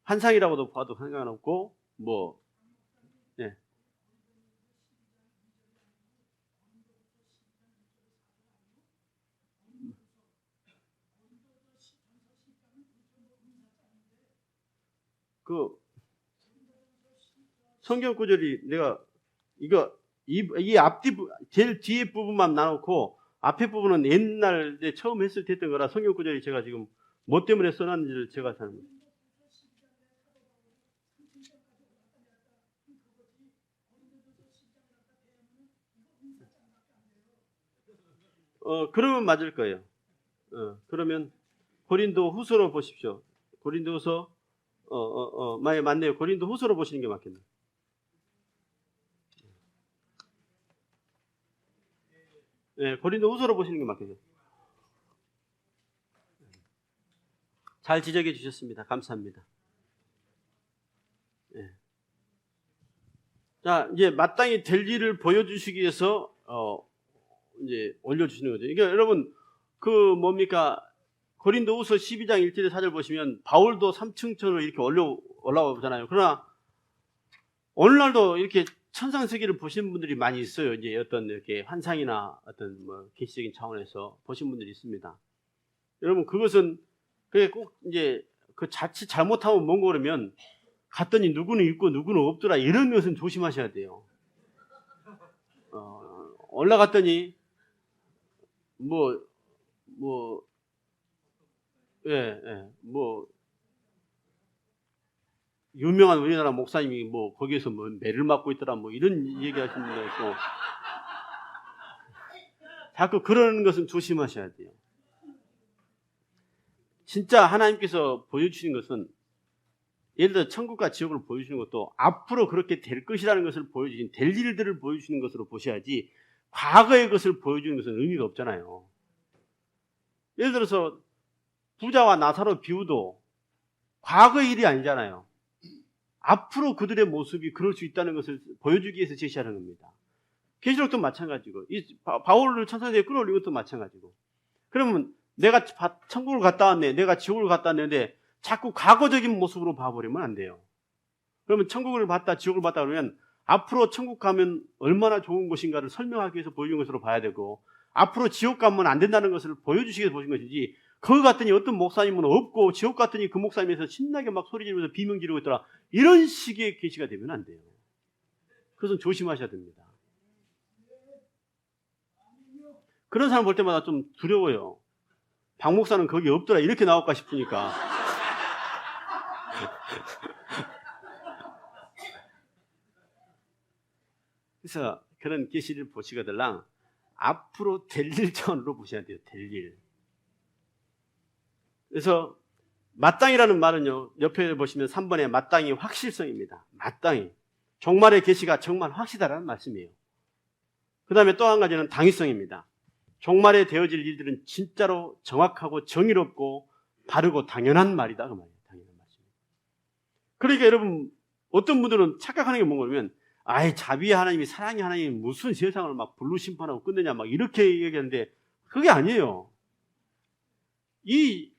환상이라고도 봐도 상관없고 네. 그 성경 구절이 내가 이 앞뒤 제일 뒤에 부분만 나놓고 앞에 부분은 옛날에 처음 했을 때 했던 거라 성경 구절이 제가 지금 뭐 때문에 써놨는지를 제가 잘 모르겠어요. 그러면 맞을 거예요. 그러면 고린도 후서로 보십시오. 고린도 후서 맞네요. 고린도 후서로 보시는 게 맞겠네요. 네, 고린도 후서로 보시는 게 맞겠네요. 잘 지적해 주셨습니다. 감사합니다. 네. 자, 이제 마땅히 될 일을 보여주시기 위해서 이제 올려주시는 거죠. 그러니까 여러분 고린도후서 12장 1절의 4절 보시면 바울도 3층천으로 이렇게 올라오잖아요. 그러나 오늘날도 이렇게 천상세계를 보시는 분들이 많이 있어요. 이제 어떤 이렇게 환상이나 어떤 계시적인 차원에서 보신 분들이 있습니다. 여러분 그것은 그게 꼭 이제 그 자칫 잘못하면 뭔가 그러면 갔더니 누구는 있고 누구는 없더라 이런 것은 조심하셔야 돼요. 올라갔더니 유명한 우리나라 목사님이 거기에서 매를 맞고 있더라 이런 얘기 하시는 거 있고 자꾸 그러는 것은 조심하셔야 돼요. 진짜 하나님께서 보여주시는 것은 예를 들어 천국과 지옥을 보여주시는 것도 앞으로 그렇게 될 것이라는 것을 보여주신 될 일들을 보여주시는 것으로 보셔야지 과거의 것을 보여주는 것은 의미가 없잖아요. 예를 들어서 부자와 나사로 비유도 과거의 일이 아니잖아요. 앞으로 그들의 모습이 그럴 수 있다는 것을 보여주기 위해서 제시하는 겁니다. 계시록도 마찬가지고 이 바울을 천사세에 끌어올린 것도 마찬가지고 그러면 내가 천국을 갔다 왔네 내가 지옥을 갔다 왔는데 자꾸 과거적인 모습으로 봐버리면 안 돼요. 그러면 천국을 봤다 지옥을 봤다 그러면 앞으로 천국 가면 얼마나 좋은 것인가를 설명하기 위해서 보여준 것으로 봐야 되고 앞으로 지옥 가면 안 된다는 것을 보여주시기 위해서 보신 것이지 거기 갔더니 어떤 목사님은 없고 지옥 갔더니 그 목사님에서 신나게 막 소리 지르면서 비명 지르고 있더라 이런 식의 계시가 되면 안 돼요. 그것은 조심하셔야 됩니다. 그런 사람 볼 때마다 좀 두려워요. 박 목사는 거기 없더라 이렇게 나올까 싶으니까. 그래서 그런 계시를 보시거들랑 앞으로 될 일 차원으로 보셔야 돼요. 될 일. 그래서 마땅이라는 말은요. 옆에 보시면 3번에 마땅히 확실성입니다. 마땅히. 종말의 계시가 정말 확실하다는 말씀이에요. 그 다음에 또 한 가지는 당위성입니다. 종말에 되어질 일들은 진짜로 정확하고 정의롭고 바르고 당연한 말이다. 그 말이에요. 당연한 말씀입니다. 그러니까 여러분 어떤 분들은 착각하는 게 뭔가 그러면 자비의 하나님이 사랑의 하나님이 무슨 세상을 막 불로 심판하고 끝내냐 막 이렇게 얘기하는데 그게 아니에요. 이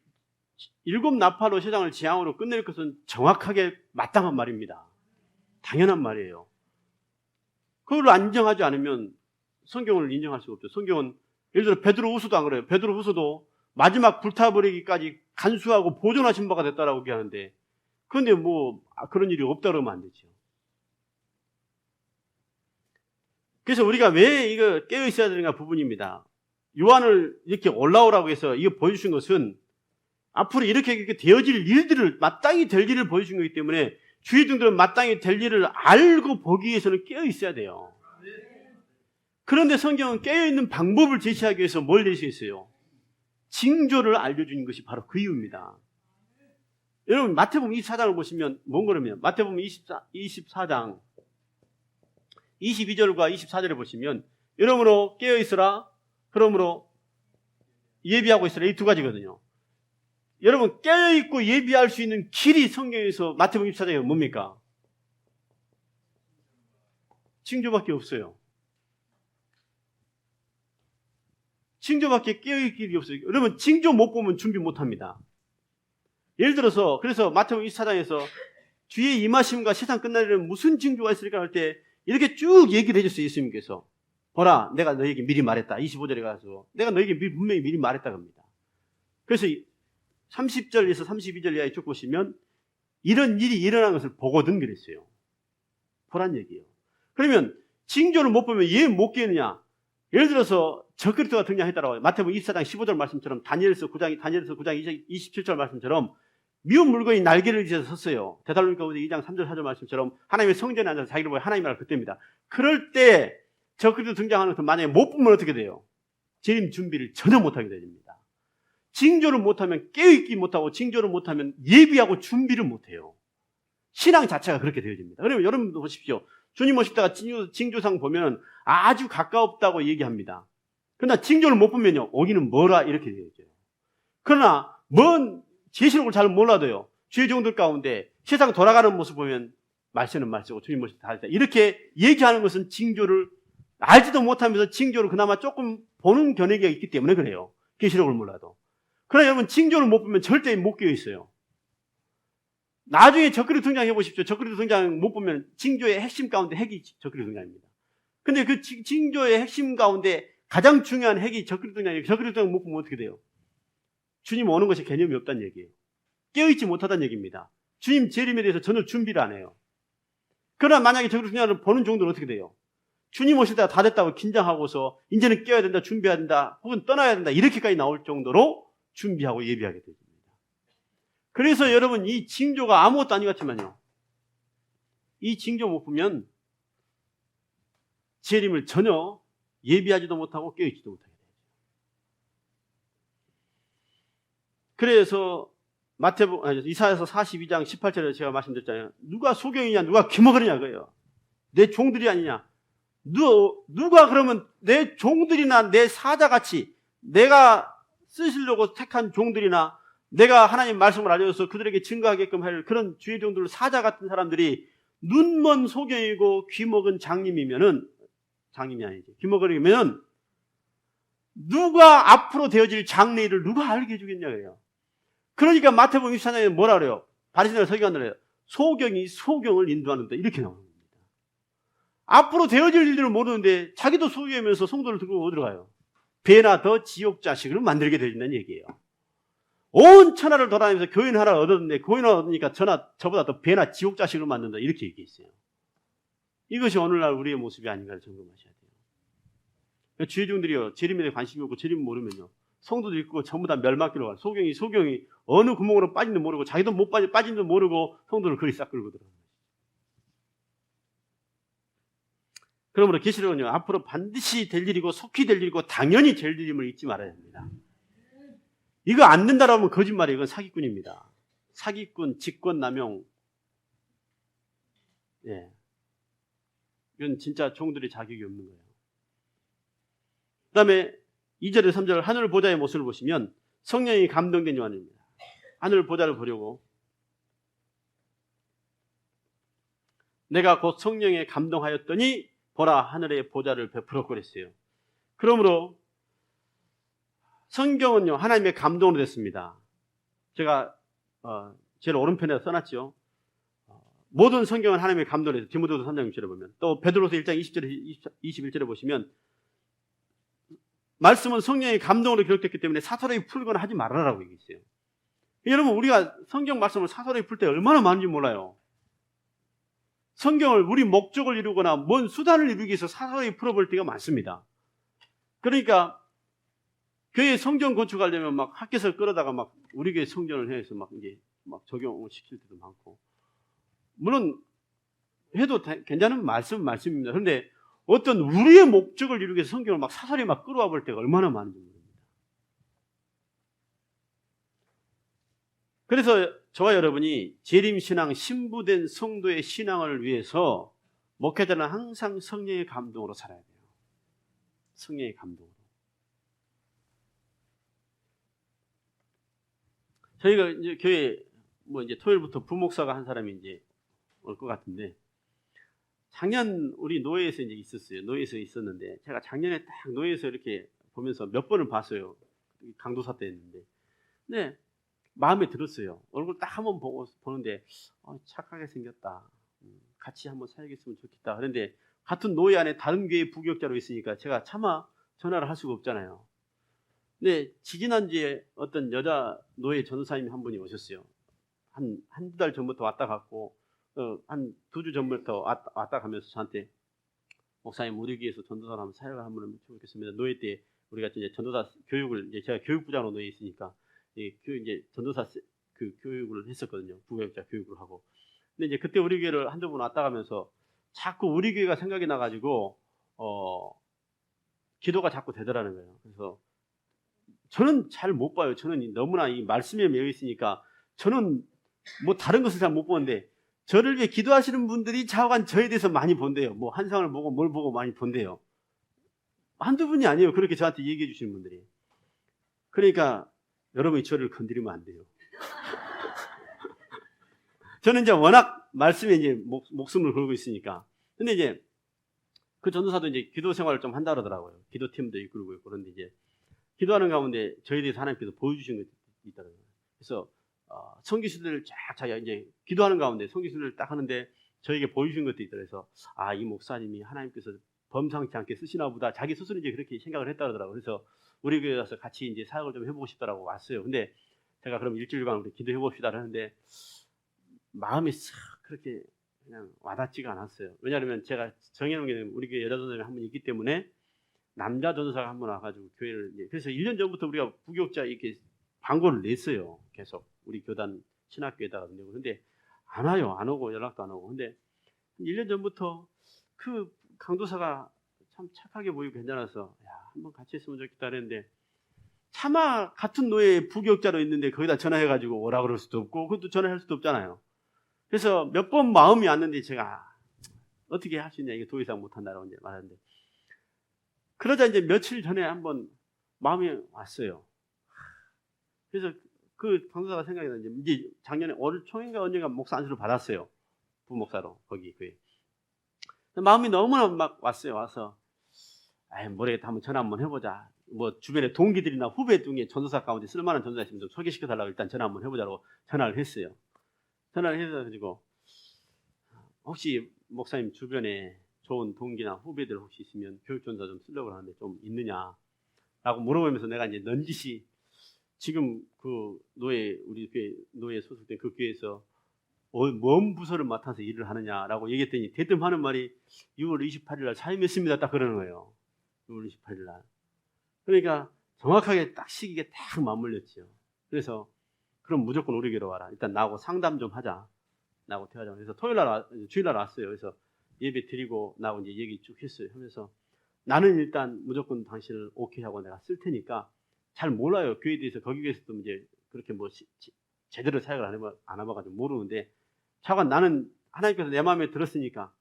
7 나팔로 세상을 재앙으로 끝낼 것은 정확하게 마땅한 말입니다. 당연한 말이에요. 그걸 인정하지 않으면 성경을 인정할 수가 없죠. 성경은 예를 들어 베드로후서도 안 그래요. 베드로후서도 마지막 불타버리기까지 간수하고 보존하신 바가 됐다라고 얘기하는데 그런데 그런 일이 없다 그러면 안 되죠. 그래서 우리가 왜 이거 깨어 있어야 되는가 부분입니다. 요한을 이렇게 올라오라고 해서 이거 보여주신 것은 앞으로 이렇게 되어질 일들을 마땅히 될 일을 보여준 거기 때문에 주의 종들은 마땅히 될 일을 알고 보기 위해서는 깨어 있어야 돼요. 그런데 성경은 깨어 있는 방법을 제시하기 위해서 뭘 제시했어요? 징조를 알려주는 것이 바로 그 이유입니다. 여러분 마태복음 24장을 보시면 뭔 그러면 마태복음 24장 22절과 24절에 보시면 여러분으로 깨어 있으라 그러므로 예비하고 있으라 이 두 가지거든요. 여러분 깨어 있고 예비할 수 있는 길이 성경에서 마태복음 24장에 뭡니까? 징조밖에 없어요. 징조밖에 깨어있을 길이 없어요. 여러분 징조 못 보면 준비 못합니다. 예를 들어서 그래서 마태복음 24장에서 주의 임하심과 세상 끝날에는 무슨 징조가 있을까 할 때 이렇게 쭉 얘기를 해줬어요. 예수님께서 보라 내가 너에게 미리 말했다. 25절에 가서 내가 너에게 분명히 미리 말했다 겁니다. 그래서 30절에서 32절 이하에 쭉 보시면 이런 일이 일어난 것을 보거든 그랬어요. 보란 얘기예요. 그러면 징조를 못 보면 왜 못 깨느냐? 예를 들어서 적그리스도가 등장했다라고 마태복음 24장 15절 말씀처럼 다니엘서 9장 27절 말씀처럼 미운 물건이 날개를 지어서 섰어요. 데살로니가 2장 3절 4절 말씀처럼 하나님의 성전에 앉아서 자기를 보여 하나님이라 그때입니다. 그럴 때 적그리스도 등장하는 것을 만약에 못 보면 어떻게 돼요? 재림 준비를 전혀 못하게 됩니다. 징조를 못하면 깨어있기 못하고 징조를 못하면 예비하고 준비를 못해요. 신앙 자체가 그렇게 되어집니다. 그러면 여러분도 보십시오. 주님 오시다가 징조상 보면 아주 가까웠다고 얘기합니다. 그러나 징조를 못 보면요. 오기는 뭐라 이렇게 되어져요. 그러나 먼 계시록을 잘 몰라도요. 주의 종들 가운데 세상 돌아가는 모습 보면 말세는 말세고 주님 오실 때 다르다. 이렇게 얘기하는 것은 징조를 알지도 못하면서 징조를 그나마 조금 보는 견해가 있기 때문에 그래요. 계시록을 몰라도. 그러나 여러분 징조를 못 보면 절대 못 깨어 있어요. 나중에 적그리스도 등장해 보십시오. 적그리스도 등장 못 보면 징조의 핵심 가운데 핵이 적그리스도 등장입니다. 근데 그 징조의 핵심 가운데 가장 중요한 핵이 적그리스도 등장이에요. 적그리스도 등장 못 보면 어떻게 돼요? 주님 오는 것이 개념이 없다는 얘기예요. 깨어있지 못하다는 얘기입니다. 주님 재림에 대해서 전혀 준비를 안 해요. 그러나 만약에 적그리스도 등장을 보는 정도는 어떻게 돼요? 주님 오실 때가 다 됐다고 긴장하고서 이제는 깨어야 된다, 준비해야 된다, 혹은 떠나야 된다 이렇게까지 나올 정도로 준비하고 예비하게 됩니다. 그래서 여러분 이 징조가 아무것도 아니 같지만요. 이 징조 못 보면 재림을 전혀 예비하지도 못하고 깨어있지도 못하게 돼요. 그래서 이사야서 42장 18절에 제가 말씀드렸잖아요. 누가 소경이냐 누가 귀머거리냐 그래요. 내 종들이 아니냐. 누가 그러면 내 종들이나 내 사자같이 내가 쓰시려고 택한 종들이나 내가 하나님 말씀을 알려줘서 그들에게 증거하게끔 할 그런 주의 종들 사자 같은 사람들이 눈먼 소경이고 귀먹은 장님이 아니지. 귀머거리면 누가 앞으로 되어질 장래일을 누가 알게 해주겠냐 그래요. 그러니까 마태복음 24장에 뭐라 그래요? 바리새인들 서기관들 해요. 소경이 소경을 인도하는데 이렇게 나오는 겁니다. 앞으로 되어질 일들을 모르는데 자기도 소유하면서 성도를 들고 어디로 가요? 배나 더 지옥 자식을 만들게 되어진다는 얘기예요. 온 천하를 돌아다니면서 교인 하나 얻었는데 교인 하나 얻으니까 저보다 더 배나 지옥 자식을 만든다 이렇게 얘기했어요. 이것이 오늘날 우리의 모습이 아닌가를 점검하셔야 돼요. 주의 종들이요 재림에 대해 관심이 없고 재림 모르면요 성도들 있고 전부 다 멸망길로 가요. 소경이 어느 구멍으로 빠진지도 모르고 자기도 못 빠진지도 모르고 성도를 그리 싹 끌고 들어가요. 그러므로 계시록은요 앞으로 반드시 될 일이고 속히 될 일이고 당연히 될 일임을 잊지 말아야 합니다. 이거 안 된다라고 하면 거짓말이에요. 이건 사기꾼입니다. 사기꾼, 직권남용. 예. 이건 진짜 종들의 자격이 없는 거예요. 그 다음에 2절에 3절 하늘 보좌의 모습을 보시면 성령이 감동된 요한입니다. 하늘 보좌를 보려고 내가 곧 성령에 감동하였더니 보라 하늘의 보좌를 베풀었고 그랬어요. 그러므로 성경은요 하나님의 감동으로 됐습니다. 제가 제일 오른편에 써놨죠. 모든 성경은 하나님의 감동으로 돼서 디모데후서 3장 6절에 보면 또 베드로서 1장 20절에 21절에 보시면 말씀은 성령의 감동으로 기록됐기 때문에 사설하게 풀거나 하지 말아라라고 얘기했어요. 여러분 우리가 성경 말씀을 사설하게 풀 때 얼마나 많은지 몰라요. 성경을 우리 목적을 이루거나 뭔 수단을 이루기 위해서 사설하게 풀어볼 때가 많습니다. 그러니까 교회 성경 건축하려면 막 학교에서 끌어다가 막 우리 교회 성전을 해서 막 이제 막 적용을 시킬 때도 많고 물론 해도 괜찮은 말씀입니다. 그런데 어떤 우리의 목적을 이루기 위해서 성경을 막 사설에 막 끌어와 볼 때가 얼마나 많은지 모릅니다. 그래서 저와 여러분이 재림신앙, 신부된 성도의 신앙을 위해서 목회자는 항상 성령의 감동으로 살아야 돼요. 성령의 감동으로. 저희가 이제 교회 이제 토요일부터 부목사가 한 사람이 이제 올 것 같은데, 작년 우리 노예에서 이제 있었어요. 노예에서 있었는데, 제가 작년에 딱 노예에서 이렇게 보면서 몇 번을 봤어요. 강도사 때 했는데. 근데 마음에 들었어요. 얼굴 딱 한번 보는데, 착하게 생겼다. 같이 한번 살겠으면 좋겠다. 그런데 같은 노예 안에 다른 교회 부교육자로 있으니까 제가 차마 전화를 할 수가 없잖아요. 근데 지지난주에 어떤 여자 노예 전도사님이 한 분이 오셨어요. 한두 달 전부터 왔다 갔고, 한 2주 전부터 왔다 가면서 저한테, 목사님, 우리 교회에서 전도사를 한번 사역을 한번 해보겠습니다. 노예 때 우리가 이제 전도사 교육을, 이제 제가 교육부장으로 노예 있으니까, 이제 전도사 그 교육을 했었거든요. 부교육자 교육을 하고. 근데 이제 그때 우리 교회를 한두 번 왔다 가면서 자꾸 우리 교회가 생각이 나가지고, 기도가 자꾸 되더라는 거예요. 그래서 저는 잘 못 봐요. 저는 너무나 이 말씀에 매여 있으니까 저는 뭐 다른 것을 잘 못 보는데, 저를 위해 기도하시는 분들이 좌우간 저에 대해서 많이 본대요. 뭐 한상을 보고 뭘 보고 많이 본대요. 한두 분이 아니에요. 그렇게 저한테 얘기해 주시는 분들이. 그러니까 여러분이 저를 건드리면 안 돼요. 저는 이제 워낙 말씀에 이제 목숨을 걸고 있으니까. 근데 이제 그 전도사도 이제 기도 생활을 좀 한다 그러더라고요. 기도팀도 이끌고 있고. 그런데 이제 기도하는 가운데 저에 대해서 하나님께서 보여주신 것이 있더라고요. 그래서 선교수들을 쫙 이제 기도하는 가운데 선교수들을 딱 하는데 저에게 보여주신 것도 있더라고요. 그래서 이 목사님이 하나님께서 범상치 않게 쓰시나 보다, 자기 스스로 이제 그렇게 생각을 했다 그러더라고요. 그래서 우리 교회에 와서 같이 이제 사역을 좀 해보고 싶다라고 왔어요. 근데 제가 그럼 일주일간 우리 기도해 봅시다 하는데 마음이 싹 그렇게 그냥 와닿지가 않았어요. 왜냐하면 제가 정해놓은 게 우리 교회 여자 전도사님이 한 분 있기 때문에 남자 전도사가 한 분 와가지고 교회를 그래서 1년 전부터 우리가 부교육자 이렇게 광고를 냈어요. 계속 우리 교단 신학교에다가 내고. 근데 안 와요. 안 오고 연락도 안 오고. 근데 1년 전부터 그 강도사가 참 착하게 보이고 괜찮아서 한번 같이 했으면 좋겠다 했는데, 차마 같은 노예 부교육자로 있는데 거기다 전화해가지고 오라 그럴 수도 없고 그것도 전화할 수도 없잖아요. 그래서 몇 번 마음이 왔는데 제가 어떻게 할 수 있냐, 이게 더 이상 못한다라고 이제 말하는데, 그러자 이제 며칠 전에 한번 마음이 왔어요. 그래서 그 강도사가 생각이 나는데, 이제 작년에 올 초인가 언젠가 목사 안수를 받았어요. 부목사로 거기 교회. 마음이 너무나 막 왔어요. 와서 모르겠다, 한번 전화 한번 해보자. 뭐 주변에 동기들이나 후배 중에 전도사 가운데 쓸만한 전도사 있으면 좀 소개시켜달라고 일단 전화 한번 해보자고 전화를 했어요. 전화를 해가지고, 혹시 목사님 주변에 좋은 동기나 후배들 혹시 있으면 교육전도사 좀 쓰려고 하는데 좀 있느냐라고 물어보면서, 내가 이제 넌지시 지금 그 우리 교회 노예 소속된 그 교회에서 뭔 부서를 맡아서 일을 하느냐라고 얘기했더니 대뜸 하는 말이 6월 28일 날 사임했습니다. 딱 그러는 거예요. 6월 28일 날. 그러니까 정확하게 딱 시기가 딱 맞물렸죠. 그래서 그럼 무조건 우리 교회로 와라. 일단 나하고 상담 좀 하자. 나하고 대화자. 그래서 주일날 왔어요. 그래서 예배 드리고 나하고 이제 얘기 쭉 했어요. 하면서 나는 일단 무조건 당신을 오케이 하고 내가 쓸 테니까, 잘 몰라요. 교회에 대해서. 거기 에서도 이제 그렇게 뭐 제대로 사역을 안 해봐가지고 모르는데, 차관 나는 하나님께서 내 마음에 들었으니까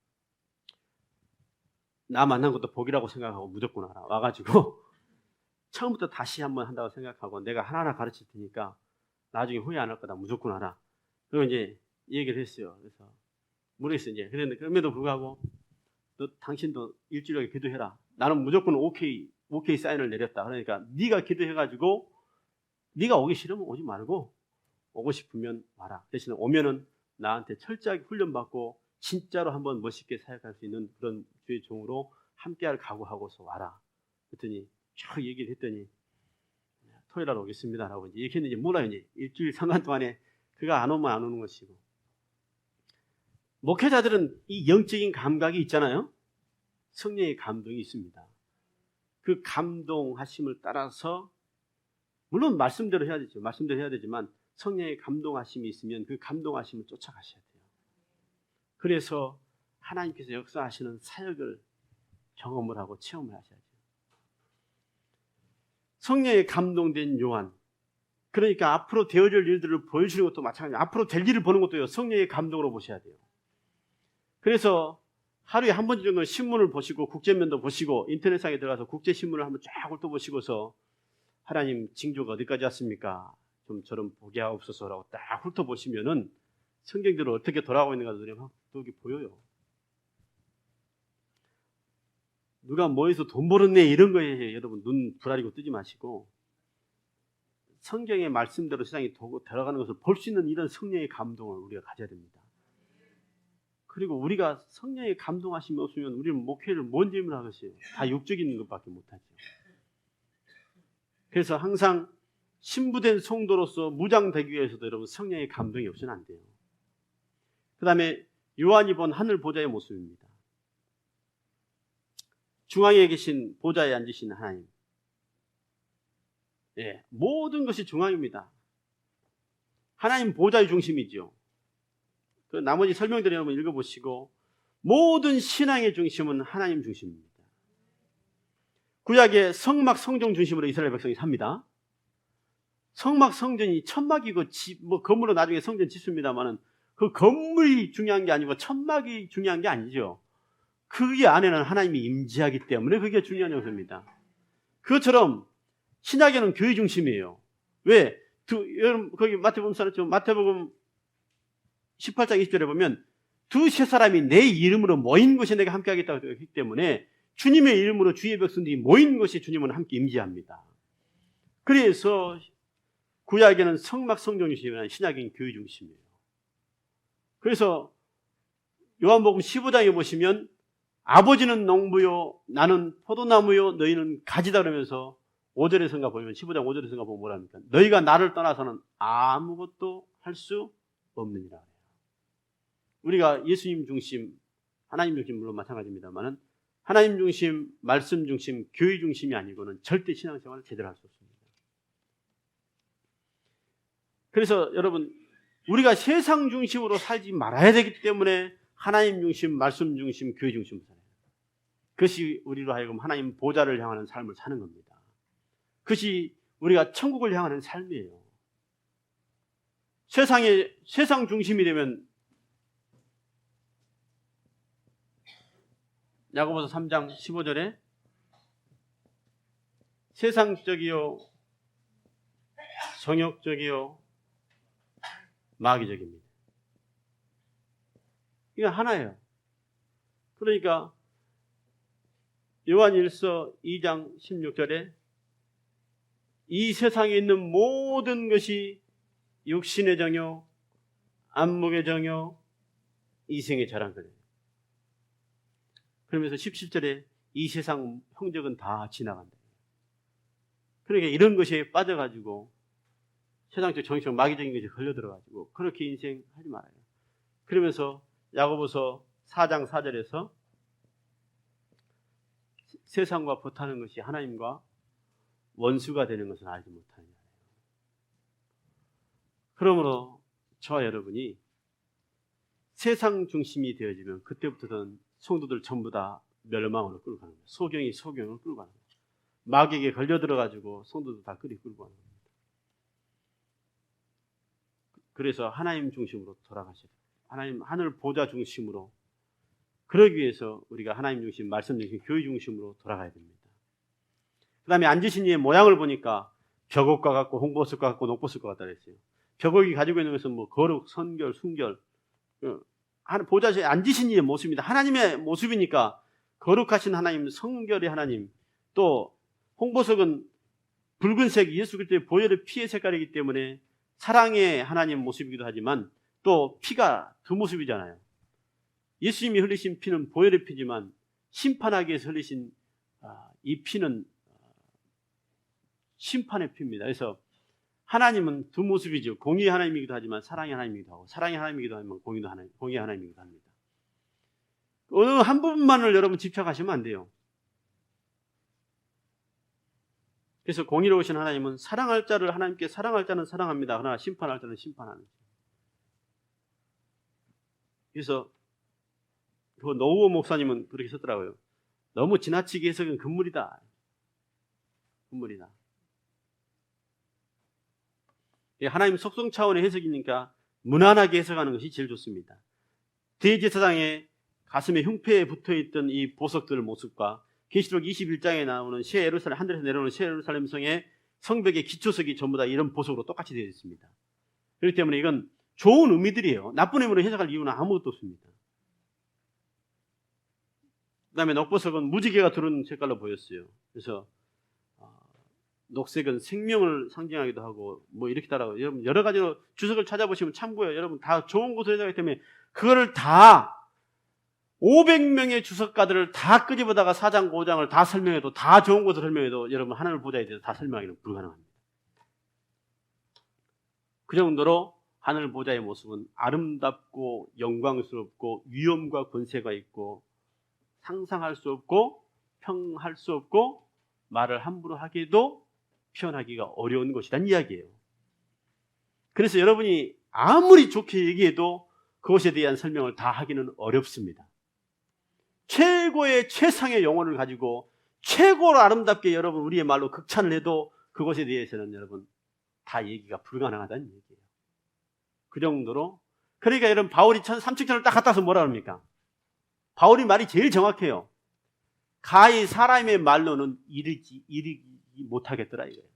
나 만난 것도 복이라고 생각하고 무조건 와라. 와가지고 처음부터 다시 한번 한다고 생각하고 내가 하나하나 가르칠 테니까 나중에 후회 안 할 거다. 무조건 와라. 그리고 이제 얘기를 했어요. 그래서 모르겠어요. 이제 그런데 그럼에도 불구하고 당신도 일주일에 기도해라. 나는 무조건 오케이 사인을 내렸다. 그러니까 네가 기도해가지고 네가 오기 싫으면 오지 말고 오고 싶으면 와라. 대신에 오면은 나한테 철저하게 훈련받고 진짜로 한번 멋있게 사역할 수 있는 그런 주의 종으로 함께할 각오하고서 와라. 그랬더니 쭉 얘기를 했더니 토요일 날 오겠습니다라고 이제 얘기했는데, 몰라요. 이제 일주일 상간 동안에 그가 안 오면 안 오는 것이고. 목회자들은 이 영적인 감각이 있잖아요. 성령의 감동이 있습니다. 그 감동하심을 따라서, 물론 말씀대로 해야 되죠. 말씀대로 해야 되지만 성령의 감동하심이 있으면 그 감동하심을 쫓아가셔야 돼요. 그래서 하나님께서 역사하시는 사역을 경험을 하고 체험을 하셔야죠. 성령의 감동된 요한, 그러니까 앞으로 되어질 일들을 보여주는 것도 마찬가지예요. 앞으로 될 일을 보는 것도요, 성령의 감동으로 보셔야 돼요. 그래서 하루에 한 번 정도 신문을 보시고, 국제면도 보시고, 인터넷상에 들어가서 국제신문을 한번 쫙 훑어보시고서, 하나님 징조가 어디까지 왔습니까? 좀 저런 보게 하옵소서라고 딱 훑어보시면은 성경대로 어떻게 돌아가고 있는가 막 여기 보여요. 누가 뭐해서 돈 벌었네 이런 거에 여러분 눈 부라리고 뜨지 마시고, 성경의 말씀대로 세상에 들어가는 것을 볼 수 있는 이런 성령의 감동을 우리가 가져야 됩니다. 그리고 우리가 성령의 감동하심이 없으면 우리는 목회를 뭔 질문을 하겠어요? 다 육적인 것밖에 못하죠. 그래서 항상 신부된 성도로서 무장되기 위해서도 여러분 성령의 감동이 없으면 안 돼요. 그 다음에 요한이 본 하늘 보좌의 모습입니다. 중앙에 계신 보좌에 앉으신 하나님. 예, 모든 것이 중앙입니다. 하나님 보좌의 중심이죠. 그 나머지 설명들을 한번 읽어보시고, 모든 신앙의 중심은 하나님 중심입니다. 구약의 성막 성전 중심으로 이스라엘 백성이 삽니다. 성막 성전이 천막이고 건물로 나중에 성전 짓습니다만은 그 건물이 중요한 게 아니고 천막이 중요한 게 아니죠. 그 안에는 하나님이 임재하기 때문에 그게 중요한 요소입니다. 그것처럼 신약에는 교회 중심이에요. 왜? 여러분 거기 마태복음 18장 20절에 보면 두세 사람이 내 이름으로 모인 곳에 내가 함께 하겠다고 했기 때문에 주님의 이름으로 주의 백성들이 모인 곳에 주님은 함께 임재합니다. 그래서 구약에는 성막 성전 중심이나 신약에는 교회 중심이에요. 그래서 요한복음 15장에 보시면 아버지는 농부요 나는 포도나무요 너희는 가지다 그러면서 5절에서인가 보면 15장 5절에서인가 보면 뭐라 합니까? 너희가 나를 떠나서는 아무것도 할 수 없느니라. 우리가 예수님 중심, 하나님 중심 물론 마찬가지입니다만은 하나님 중심, 말씀 중심, 교회 중심이 아니고는 절대 신앙생활을 제대로 할 수 없습니다. 그래서 여러분 우리가 세상 중심으로 살지 말아야 되기 때문에 하나님 중심, 말씀 중심, 교회 중심으로 살아야 돼요. 그것이 우리로 하여금 하나님 보좌를 향하는 삶을 사는 겁니다. 그것이 우리가 천국을 향하는 삶이에요. 세상 중심이 되면 야고보서 3장 15절에 세상적이요 정욕적이요 마귀적입니다. 이건 하나예요. 그러니까 요한일서 2장 16절에 이 세상에 있는 모든 것이 육신의 정욕, 안목의 정욕, 이생의 자랑거려요. 그러면서 17절에 이 세상 형적은 다 지나간다. 그러니까 이런 것에 빠져가지고 세상적 정신적 마귀적인 것에 걸려들어가지고 그렇게 인생하지 말아요. 그러면서 야고보서 4장 4절에서 세상과 버타는 것이 하나님과 원수가 되는 것을 알지 못하느냐. 그러므로 저와 여러분이 세상 중심이 되어지면 그때부터는 성도들 전부 다 멸망으로 끌고 가는 거예요. 소경이 소경을 끌고 가는 거예요. 마귀에게 걸려들어가지고 성도들 다 끌고 가는 겁니다. 그래서 하나님 중심으로 돌아가셔야 돼요. 하나님 하늘 보좌 중심으로. 그러기 위해서 우리가 하나님 중심, 말씀 중심, 교회 중심으로 돌아가야 됩니다. 그 다음에 앉으신 이의 모양을 보니까 벽옥과 같고 홍보석과 같고 녹보석과 같다 그랬어요. 벽옥이 가지고 있는 것은 뭐 거룩, 선결, 순결, 보좌에 앉으신 이의 모습입니다. 하나님의 모습이니까 거룩하신 하나님, 성결의 하나님, 또 홍보석은 붉은색 예수 그리스도의 보혈의 피의 색깔이기 때문에 사랑의 하나님 모습이기도 하지만 또 피가 두 모습이잖아요. 예수님이 흘리신 피는 보혈의 피지만 심판하기 위해서 흘리신 이 피는 심판의 피입니다. 그래서 하나님은 두 모습이죠. 공의의 하나님이기도 하지만 사랑의 하나님이기도 하고 사랑의 하나님이기도 하지만 공의의 하나님이기도 합니다. 어느 한 부분만을 여러분 집착하시면 안 돼요. 그래서 공의로우신 하나님은 사랑할 자를 하나님께 사랑할 자는 사랑합니다. 그러나 심판할 자는 심판하는. 그래서 그 노우어 목사님은 그렇게 썼더라고요. 너무 지나치게 해석은 금물이다. 금물이다. 하나님 속성 차원의 해석이니까 무난하게 해석하는 것이 제일 좋습니다. 대제사장의 가슴에 흉패에 붙어있던 이 보석들 모습과 계시록 21장에 나오는 새 예루살렘, 하늘에서 내려오는 새 예루살렘 성의 성벽의 기초석이 전부 다 이런 보석으로 똑같이 되어 있습니다. 그렇기 때문에 이건 좋은 의미들이에요. 나쁜 의미로 해석할 이유는 아무것도 없습니다. 그 다음에 녹보석은 무지개가 두른 색깔로 보였어요. 그래서 녹색은 생명을 상징하기도 하고 뭐 이렇게 따라가고, 여러분 여러 가지로 주석을 찾아보시면 참고해요. 여러분 다 좋은 곳으로 해석하기 때문에 그거를 다 500명의 주석가들을 다 끄집어다가 4장 5장을 다 설명해도, 다 좋은 것을 설명해도 여러분 하늘 보좌에 대해서 다 설명하기는 불가능합니다. 그 정도로 하늘 보좌의 모습은 아름답고 영광스럽고 위엄과 권세가 있고 상상할 수 없고 평할 수 없고 말을 함부로 하기도 표현하기가 어려운 것이란 이야기예요. 그래서 여러분이 아무리 좋게 얘기해도 그것에 대한 설명을 다 하기는 어렵습니다. 최고의 최상의 용어를 가지고 최고로 아름답게 여러분 우리의 말로 극찬을 해도 그것에 대해서는 여러분 다 얘기가 불가능하다는 얘기예요. 그 정도로. 그러니까 여러분 바울이 3층천을 딱 갖다 와서 뭐라 합니까? 바울이 말이 제일 정확해요. 가히 사람의 말로는 이르기 못하겠더라 이거예요.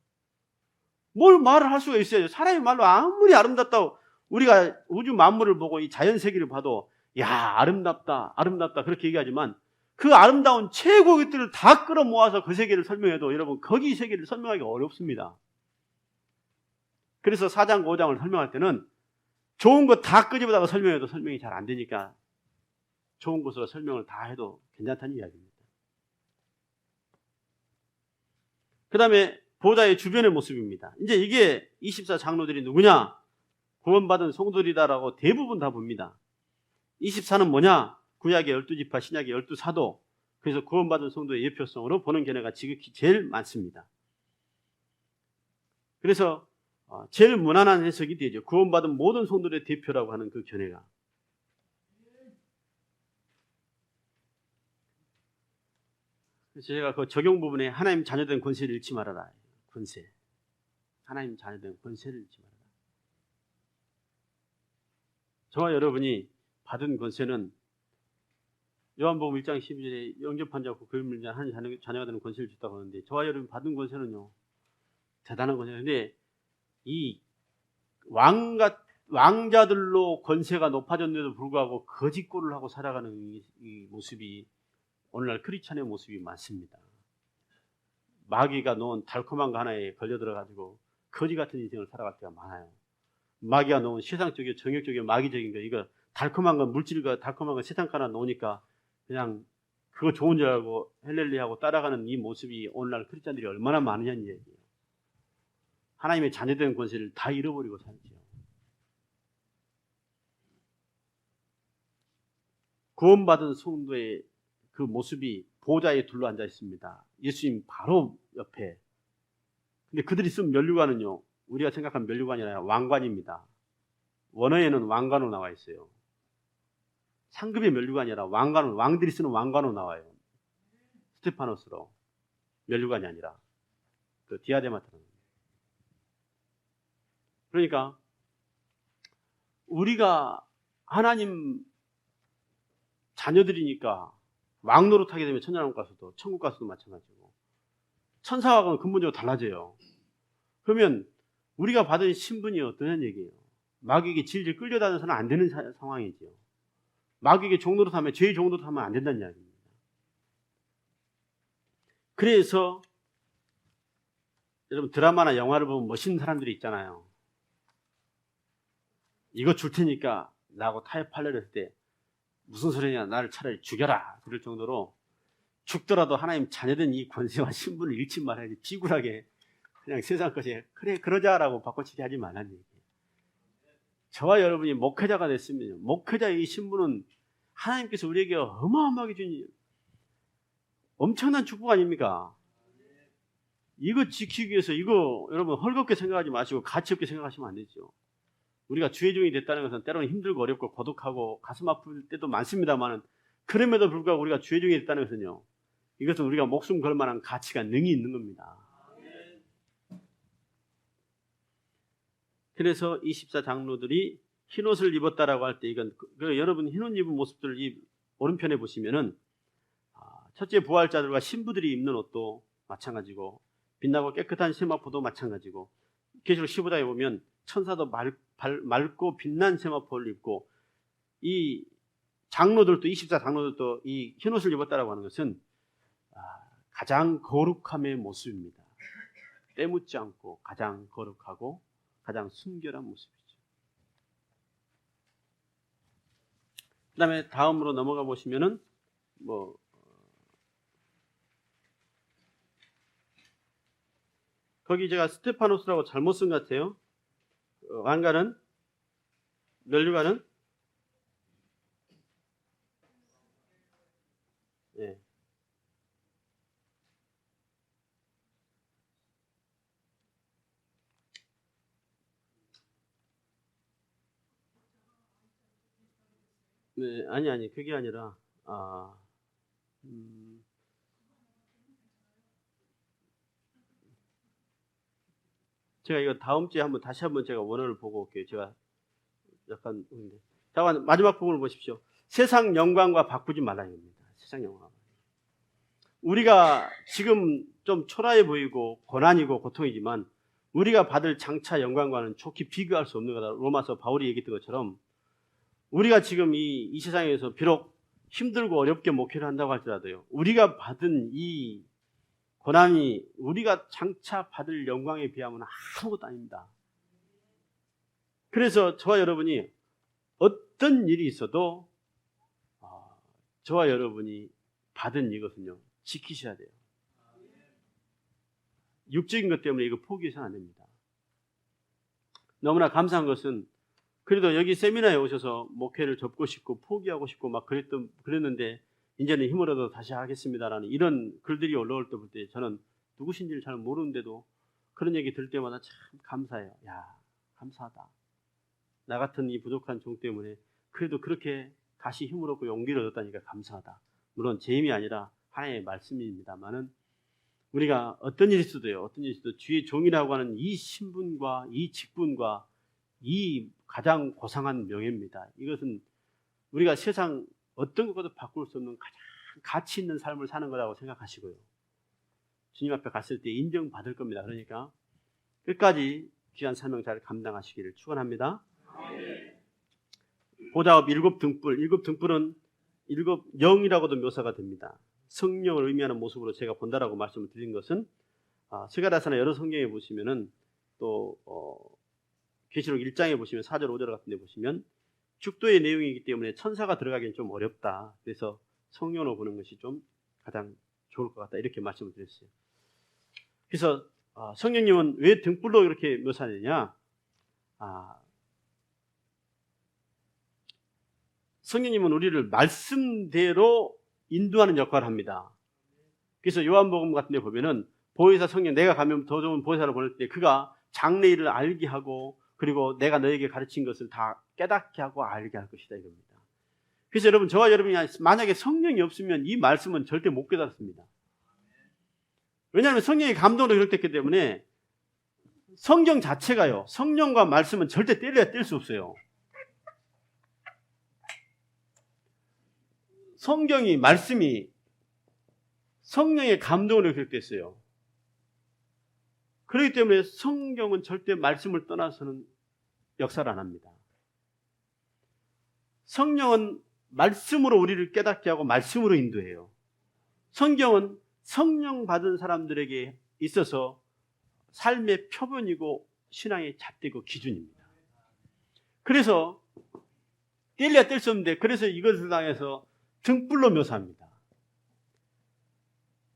뭘 말을 할 수가 있어요. 사람의 말로 아무리 아름답다고, 우리가 우주 만물을 보고 이 자연 세계를 봐도 야 아름답다 아름답다 그렇게 얘기하지만 그 아름다운 최고의 것들을 다 끌어모아서 그 세계를 설명해도 여러분 거기 세계를 설명하기 어렵습니다. 그래서 4장 5장을 설명할 때는 좋은 것 다 끄집어다가 설명해도 설명이 잘 안 되니까 좋은 것으로 설명을 다 해도 괜찮다는 이야기입니다. 그 다음에 보좌의 주변의 모습입니다. 이제 이게 24장로들이 누구냐? 구원받은 성도들이다라고 대부분 다 봅니다. 24는 뭐냐? 구약의 12지파, 신약의 12사도. 그래서 구원받은 성도의 예표성으로 보는 견해가 지극히 제일 많습니다. 그래서 제일 무난한 해석이 되죠. 구원받은 모든 성도들의 대표라고 하는 그 견해가. 그래서 제가 그 적용 부분에 하나님 자녀된 권세를 잃지 말아라. 권세. 하나님 자녀된 권세를 잃지 말아라. 저와 여러분이 받은 권세는 요한복음 1장 12절에 영접한 자 없고 그를 믿는 한 자녀가 되는 권세를 줬다고 하는데 저와 여러분이 받은 권세는요 대단한 권세인데 이 왕자들로 권세가 높아졌는데도 불구하고 거짓골을 하고 살아가는 이 모습이 오늘날 크리스찬의 모습이 많습니다. 마귀가 놓은 달콤한 거 하나에 걸려들어가지고 거지 같은 인생을 살아갈 때가 많아요. 마귀가 놓은 세상적이고 정욕적이고 마귀적인 거, 이거 달콤한 건 물질과 달콤한 건 세상 하나 놓으니까 그냥 그거 좋은 줄 알고 헬렐리하고 따라가는 이 모습이 오늘날 크리스찬들이 얼마나 많으냐는 얘기예요. 하나님의 자녀된 권세를 다 잃어버리고 살죠. 구원받은 성도의 그 모습이 보좌에 둘러앉아 있습니다. 예수님 바로 옆에. 근데 그들이 쓴 면류관은요, 우리가 생각한 면류관이 아니라 왕관입니다. 원어에는 왕관으로 나와 있어요. 상급의 면류관이 아니라 왕관으로, 왕들이 쓰는 왕관으로 나와요. 스테파노스로. 면류관이 아니라 그 디아데마처럼. 그러니까 우리가 하나님 자녀들이니까 왕 노릇하게 되면 천년왕국 가서도, 천국 가서도 마찬가지고 천사하고는 근본적으로 달라져요. 그러면 우리가 받은 신분이 어떠냐는 얘기예요. 마귀에게 질질 끌려다녀서는 안 되는 상황이죠. 마귀에게 종노릇하면, 죄의 종노릇하면 안 된다는 이야기입니다. 그래서 여러분 드라마나 영화를 보면 멋있는 사람들이 있잖아요. 이거 줄 테니까 나하고 타협하려고 했을 때 무슨 소리냐, 나를 차라리 죽여라 그럴 정도로 죽더라도 하나님 자녀된 이 권세와 신분을 잃지 말아야지, 비굴하게 그냥 세상 것에 그래 그러자라고 바꿔치기 하지 말라는 얘기예요. 저와 여러분이 목회자가 됐으면 목회자의 이 신분은 하나님께서 우리에게 어마어마하게 준 엄청난 축복 아닙니까? 이거 지키기 위해서 이거 여러분 헐겁게 생각하지 마시고 가치없게 생각하시면 안 되죠. 우리가 주의 종이 됐다는 것은 때로는 힘들고 어렵고 고독하고 가슴 아플 때도 많습니다만, 그럼에도 불구하고 우리가 주의 종이 됐다는 것은요, 이것은 우리가 목숨 걸 만한 가치가 능히 있는 겁니다. 그래서 24장로들이 흰옷을 입었다라고 할 때 이건 여러분 흰옷 입은 모습들을 이 오른편에 보시면은 첫째 부활자들과 신부들이 입는 옷도 마찬가지고 빛나고 깨끗한 세마포도 마찬가지고 계시록 15장에 보면 천사도 맑고 빛난 세마포를 입고 이 장로들도 24장로들도 이 흰옷을 입었다라고 하는 것은 가장 거룩함의 모습입니다. 때묻지 않고 가장 거룩하고 가장 순결한 모습이죠. 그 다음에 다음으로 넘어가 보시면은 거기 제가 스테파노스라고 잘못 쓴 것 같아요. 왕가는 면류관은 네. 네, 아니 그게 아니라 제가 이거 다음 주에 다시 한번 제가 원어를 보고 올게요. 제가 약간 잠깐 마지막 부분을 보십시오. 세상 영광과 바꾸지 말라는 겁니다. 세상 영광. 우리가 지금 좀 초라해 보이고 고난이고 고통이지만 우리가 받을 장차 영광과는 좋게 비교할 수 없는 거다. 로마서 바울이 얘기했던 것처럼 우리가 지금 이 세상에서 비록 힘들고 어렵게 목회를 한다고 할지라도요, 우리가 받은 이 고난이 우리가 장차 받을 영광에 비하면 아무것도 아닙니다. 그래서 저와 여러분이 어떤 일이 있어도 저와 여러분이 받은 이것은요, 지키셔야 돼요. 육적인 것 때문에 이거 포기해서는 안 됩니다. 너무나 감사한 것은 그래도 여기 세미나에 오셔서 목회를 접고 싶고 포기하고 싶고 막 그랬는데 이제는 힘으로도 다시 하겠습니다라는 이런 글들이 올라올 때 볼 때 저는 누구신지를 잘 모르는데도 그런 얘기 들을 때마다 참 감사해요. 야, 감사하다. 나 같은 이 부족한 종 때문에 그래도 그렇게 다시 힘을 얻고 용기를 얻었다니까 감사하다. 물론 제 힘이 아니라 하나님의 말씀입니다만은 우리가 어떤 일이 있어도요, 어떤 일이 있어도 주의 종이라고 하는 이 신분과 이 직분과 이 가장 고상한 명예입니다. 이것은 우리가 세상 어떤 것과도 바꿀 수 없는 가장 가치 있는 삶을 사는 거라고 생각하시고요. 주님 앞에 갔을 때 인정받을 겁니다. 그러니까 끝까지 귀한 사명 잘 감당하시기를 축원합니다. 보좌업 7등불, 7등불은 7영이라고도 묘사가 됩니다. 성령을 의미하는 모습으로 제가 본다라고 말씀을 드린 것은 스가랴서나 여러 성경에 보시면은 또 계시록 1장에 보시면 4절 5절 같은 데 보시면 죽도의 내용이기 때문에 천사가 들어가기는 좀 어렵다. 그래서 성령으로 보는 것이 좀 가장 좋을 것 같다. 이렇게 말씀을 드렸어요. 그래서 성령님은 왜 등불로 이렇게 묘사하느냐? 성령님은 우리를 말씀대로 인도하는 역할을 합니다. 그래서 요한복음 같은 데 보면은 보혜사 성령, 내가 가면 더 좋은 보혜사를 보낼 때 그가 장래일을 알게 하고 그리고 내가 너에게 가르친 것을 다 깨닫게 하고 알게 할 것이다 이겁니다. 그래서 여러분, 저와 여러분이 만약에 성령이 없으면 이 말씀은 절대 못 깨닫습니다. 왜냐하면 성령의 감동으로 그렇기 때문에 성경 자체가요, 성령과 말씀은 절대 뗄래야 뗄 수 없어요. 성경이, 말씀이 성령의 감동으로 기록됐어요. 그렇기 때문에 성경은 절대 말씀을 떠나서는 역사를 안 합니다. 성령은 말씀으로 우리를 깨닫게 하고 말씀으로 인도해요. 성경은 성령 받은 사람들에게 있어서 삶의 표본이고 신앙의 잣대고 기준입니다. 그래서 뗄래야 뗄 수 없는데, 그래서 이것을 당해서 등불로 묘사합니다.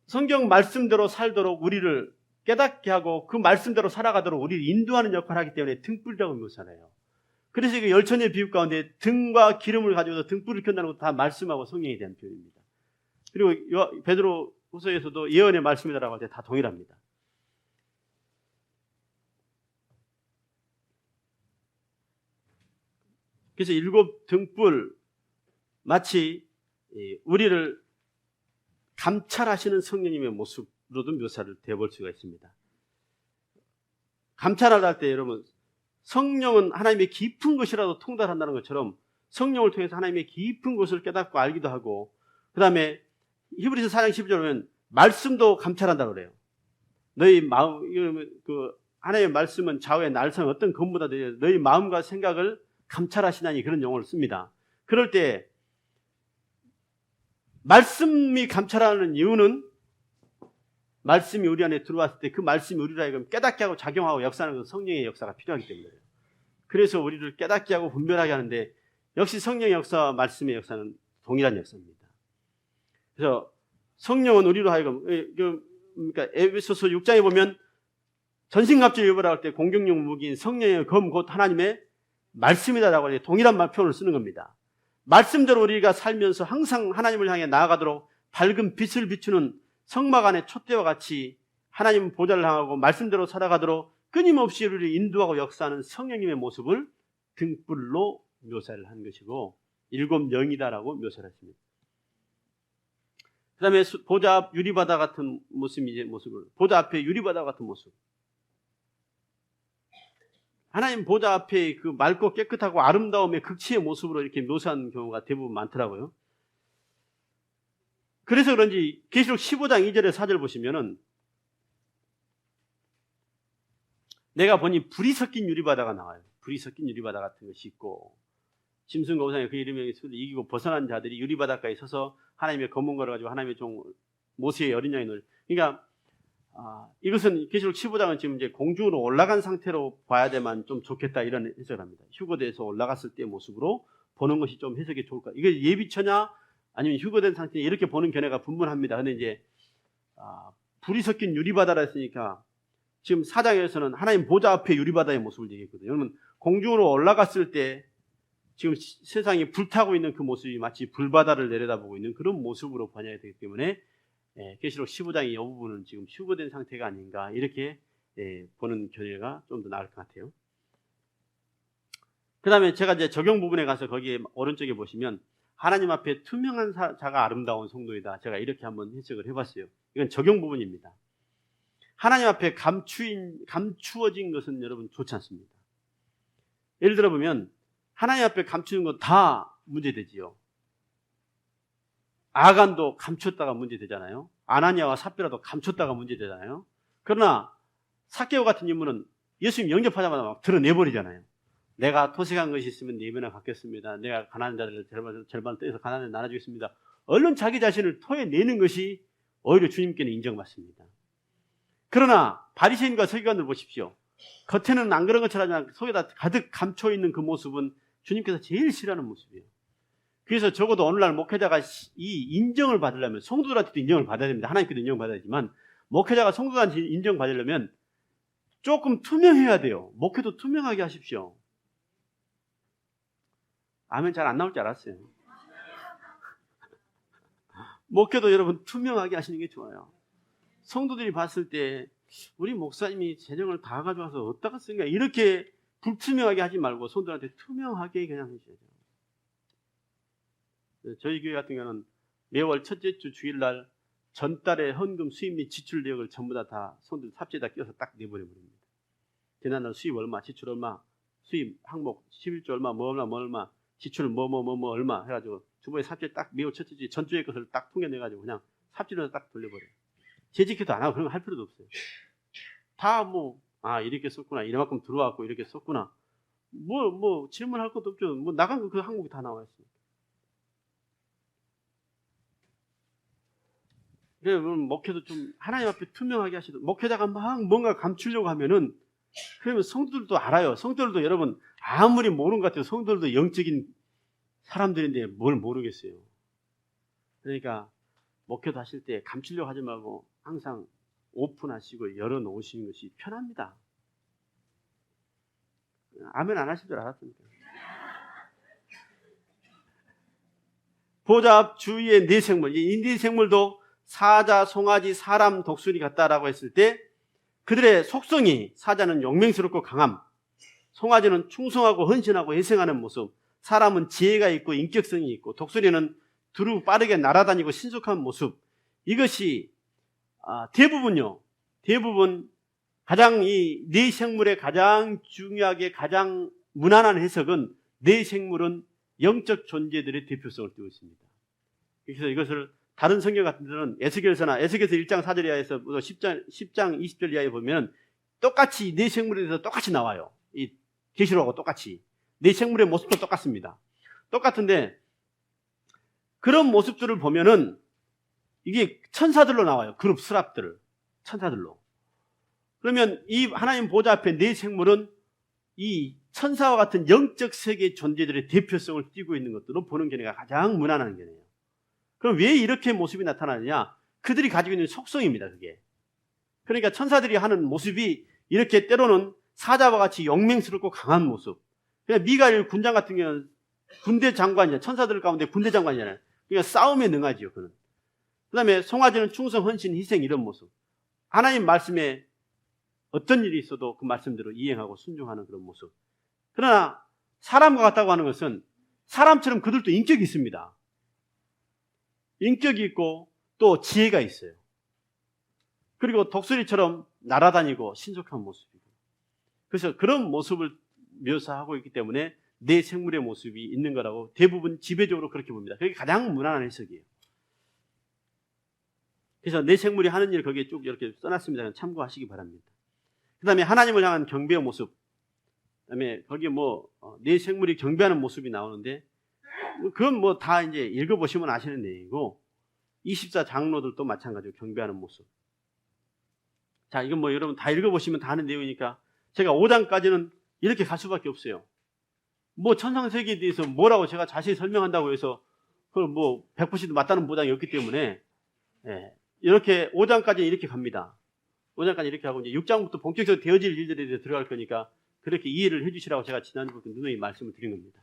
성경 말씀대로 살도록 우리를 깨닫게 하고 그 말씀대로 살아가도록 우리를 인도하는 역할을 하기 때문에 등불이라고 묘사해요. 그래서 이 열천의 비유 가운데 등과 기름을 가지고서 등불을 켠다는 것도 다 말씀하고 성령에 대한 표현입니다. 그리고 베드로 후서에서도 예언의 말씀이라고 할 때 다 동일합니다. 그래서 7 등불, 마치 우리를 감찰하시는 성령님의 모습으로도 묘사를 되어볼 수가 있습니다. 감찰을 할 때 여러분, 성령은 하나님의 깊은 것이라도 통달한다는 것처럼 성령을 통해서 하나님의 깊은 것을 깨닫고 알기도 하고, 그 다음에 히브리서 4장 12절 보면 말씀도 감찰한다고 그래요. 너희 마음, 하나님의 말씀은 좌우에 날선 어떤 검보다 너희 마음과 생각을 감찰하시나니, 그런 용어를 씁니다. 그럴 때 말씀이 감찰하는 이유는 말씀이 우리 안에 들어왔을 때 그 말씀이 우리를 하여금 깨닫게 하고 작용하고 역사하는 성령의 역사가 필요하기 때문이에요. 그래서 우리를 깨닫게 하고 분별하게 하는데, 역시 성령의 역사와 말씀의 역사는 동일한 역사입니다. 그래서 성령은 우리로 하여금, 그러니까 에베소서 6장에 보면 전신갑주를 입으라 할 때 공격용 무기인 성령의 검 곧 하나님의 말씀이다라고 동일한 표현을 쓰는 겁니다. 말씀대로 우리가 살면서 항상 하나님을 향해 나아가도록 밝은 빛을 비추는 성막 안의 촛대와 같이 하나님 보좌를 향하고 말씀대로 살아가도록 끊임없이 우리를 인도하고 역사하는 성령님의 모습을 등불로 묘사를 한 것이고, 일곱 영이다라고 묘사를 했습니다. 그 다음에 보좌 앞 유리바다 같은 모습을, 보좌 앞에 유리바다 같은 모습. 하나님 보좌 앞에 그 맑고 깨끗하고 아름다움의 극치의 모습으로 이렇게 묘사하는 경우가 대부분 많더라고요. 그래서 그런지 계시록 15장 2절에 4절 보시면은 내가 보니 불이 섞인 유리바다가 나와요. 불이 섞인 유리바다 같은 것이 있고, 짐승과 우상의 그 이름에 이기고 벗어난 자들이 유리바닷가에 서서 하나님의 검은 거를 가지고 하나님의 종 모세의 어린 양의 노래. 그러니까 이것은 계시록 15장은 지금 이제 공중으로 올라간 상태로 봐야 되만 좀 좋겠다, 이런 해석을 합니다. 휴거돼서 올라갔을 때의 모습으로 보는 것이 좀 해석이 좋을까. 이게 예비처냐 아니면 휴거된 상태, 이렇게 보는 견해가 분분합니다. 근데 이제 불이 섞인 유리바다라 했으니까 지금 4장에서는 하나님 보좌 앞에 유리바다의 모습을 얘기했거든요. 여러분, 공중으로 올라갔을 때 지금 세상이 불타고 있는 그 모습이 마치 불바다를 내려다보고 있는 그런 모습으로 번역이 되기 때문에 계시록 15장의 이 부분은 지금 휴거된 상태가 아닌가, 이렇게 보는 견해가 좀 더 나을 것 같아요. 그 다음에 제가 이제 적용 부분에 가서 거기에 오른쪽에 보시면 하나님 앞에 투명한 자가 아름다운 성도이다, 제가 이렇게 한번 해석을 해봤어요. 이건 적용 부분입니다. 하나님 앞에 감추어진 것은 여러분 좋지 않습니다. 예를 들어 보면 하나님 앞에 감추는 건 다 문제되지요. 아간도 감췄다가 문제되잖아요. 아나니아와 삽비라도 감췄다가 문제되잖아요. 그러나 삭개오 같은 인물은 예수님 영접하자마자 막 드러내버리잖아요. 내가 토색한 것이 있으면 네 배나 갚겠습니다. 내가 가난한 자들을 절반을 떼서 가난에 나눠주겠습니다. 얼른 자기 자신을 토해내는 것이 오히려 주님께는 인정받습니다. 그러나 바리새인과 서기관들 보십시오. 겉에는 안 그런 것처럼 하지만 속에다 가득 감춰있는 그 모습은 주님께서 제일 싫어하는 모습이에요. 그래서 적어도 오늘날 목회자가 이 인정을 받으려면, 성도들한테도 인정을 받아야 됩니다. 하나님께도 인정받아야 되지만 목회자가 성도들한테 인정받으려면 조금 투명해야 돼요. 목회도 투명하게 하십시오. 아멘 잘 안 나올 줄 알았어요. 목회도 여러분 투명하게 하시는 게 좋아요. 성도들이 봤을 때 우리 목사님이 재정을 다 가져와서 어디다가 쓰는가, 이렇게 불투명하게 하지 말고 성도들한테 투명하게 그냥 해주셔야 돼요. 저희 교회 같은 경우는 매월 첫째 주 주일날 전달의 헌금 수입 및 지출 내역을 전부 다 성도들 삽지에다 끼워서 딱 내버려버립니다. 지난달 수입 얼마, 지출 얼마, 수입 항목 11조 얼마, 뭐 얼마, 지출 뭐 얼마 해가지고 주보에 삽지에 딱 매월 첫째 주 전주의 것을 딱 통계내가지고 그냥 삽지로 딱 돌려버려요. 재직해도 안 하고 그런 거 할 필요도 없어요. 다 이렇게 썼구나, 이만큼 들어왔고 이렇게 썼구나, 질문할 것도 없죠. 나간 거 그 항목이 다 나와 있습니다. 그래서 목회도 좀 하나님 앞에 투명하게 하시도록, 목회자가 막 뭔가 감추려고 하면은, 그러면 성도들도 알아요. 성도들도 여러분 아무리 모르는 것 같아요. 성도들도 영적인 사람들인데 뭘 모르겠어요. 그러니까 목회도 하실 때 감추려고 하지 말고 항상 오픈하시고 열어놓으시는 것이 편합니다. 아멘 안 하실 줄 알았습니다. 보좌 앞 주위의 네 생물, 이 네 생물도 사자, 송아지, 사람, 독수리 같다라고 했을 때 그들의 속성이, 사자는 용맹스럽고 강함, 송아지는 충성하고 헌신하고 희생하는 모습, 사람은 지혜가 있고 인격성이 있고, 독수리는 두루 빠르게 날아다니고 신속한 모습, 이것이 대부분 가장 이 네 생물의 가장 중요하게 가장 무난한 해석은 네 생물은 영적 존재들의 대표성을 띠고 있습니다. 그래서 이것을 다른 성경 같은 데는 에스겔서나 에스겔서 1장 4절 이하에서 10장 20절 이하에 보면 똑같이 네 생물에 대해서 똑같이 나와요. 이 계시록하고 똑같이. 네 생물의 모습도 똑같습니다. 똑같은데 그런 모습들을 보면은 이게 천사들로 나와요. 그룹 스랍들을. 천사들로. 그러면 이 하나님 보좌 앞에 네 생물은 이 천사와 같은 영적 세계의 존재들의 대표성을 띠고 있는 것들로 보는 견해가 가장 무난한 견해예요. 그럼 왜 이렇게 모습이 나타나느냐? 그들이 가지고 있는 속성입니다. 그게. 그러니까 천사들이 하는 모습이 이렇게 때로는 사자와 같이 영맹스럽고 강한 모습. 그러니까 미가엘 군장 같은 경우는 군대 장관이잖아요. 천사들 가운데 군대 장관이잖아요. 그러니까 싸움에 능하지요. 그는. 그 다음에 송아지는 충성, 헌신, 희생 이런 모습. 하나님 말씀에 어떤 일이 있어도 그 말씀대로 이행하고 순종하는 그런 모습. 그러나 사람과 같다고 하는 것은 사람처럼 그들도 인격이 있습니다. 인격이 있고 또 지혜가 있어요. 그리고 독수리처럼 날아다니고 신속한 모습이고. 그래서 그런 모습을 묘사하고 있기 때문에 네 생물의 모습이 있는 거라고 대부분 지배적으로 그렇게 봅니다. 그게 가장 무난한 해석이에요. 그래서 네 생물이 하는 일 거기에 쭉 이렇게 써놨습니다. 참고하시기 바랍니다. 그 다음에 하나님을 향한 경배의 모습. 그 다음에 거기에 네 생물이 경배하는 모습이 나오는데 그건 다 이제 읽어보시면 아시는 내용이고 24장로들도 마찬가지로 경배하는 모습. 자, 이건 여러분 다 읽어보시면 다 아는 내용이니까 제가 5장까지는 이렇게 갈 수밖에 없어요. 천상세계에 대해서 뭐라고 제가 자세히 설명한다고 해서 그걸 100% 맞다는 보장이 없기 때문에 이렇게 5장까지는 이렇게 갑니다. 5장까지 이렇게 하고 이제 6장부터 본격적으로 되어질 일들에 대해서 들어갈 거니까 그렇게 이해를 해주시라고 제가 지난주부터 누누이 말씀을 드린 겁니다.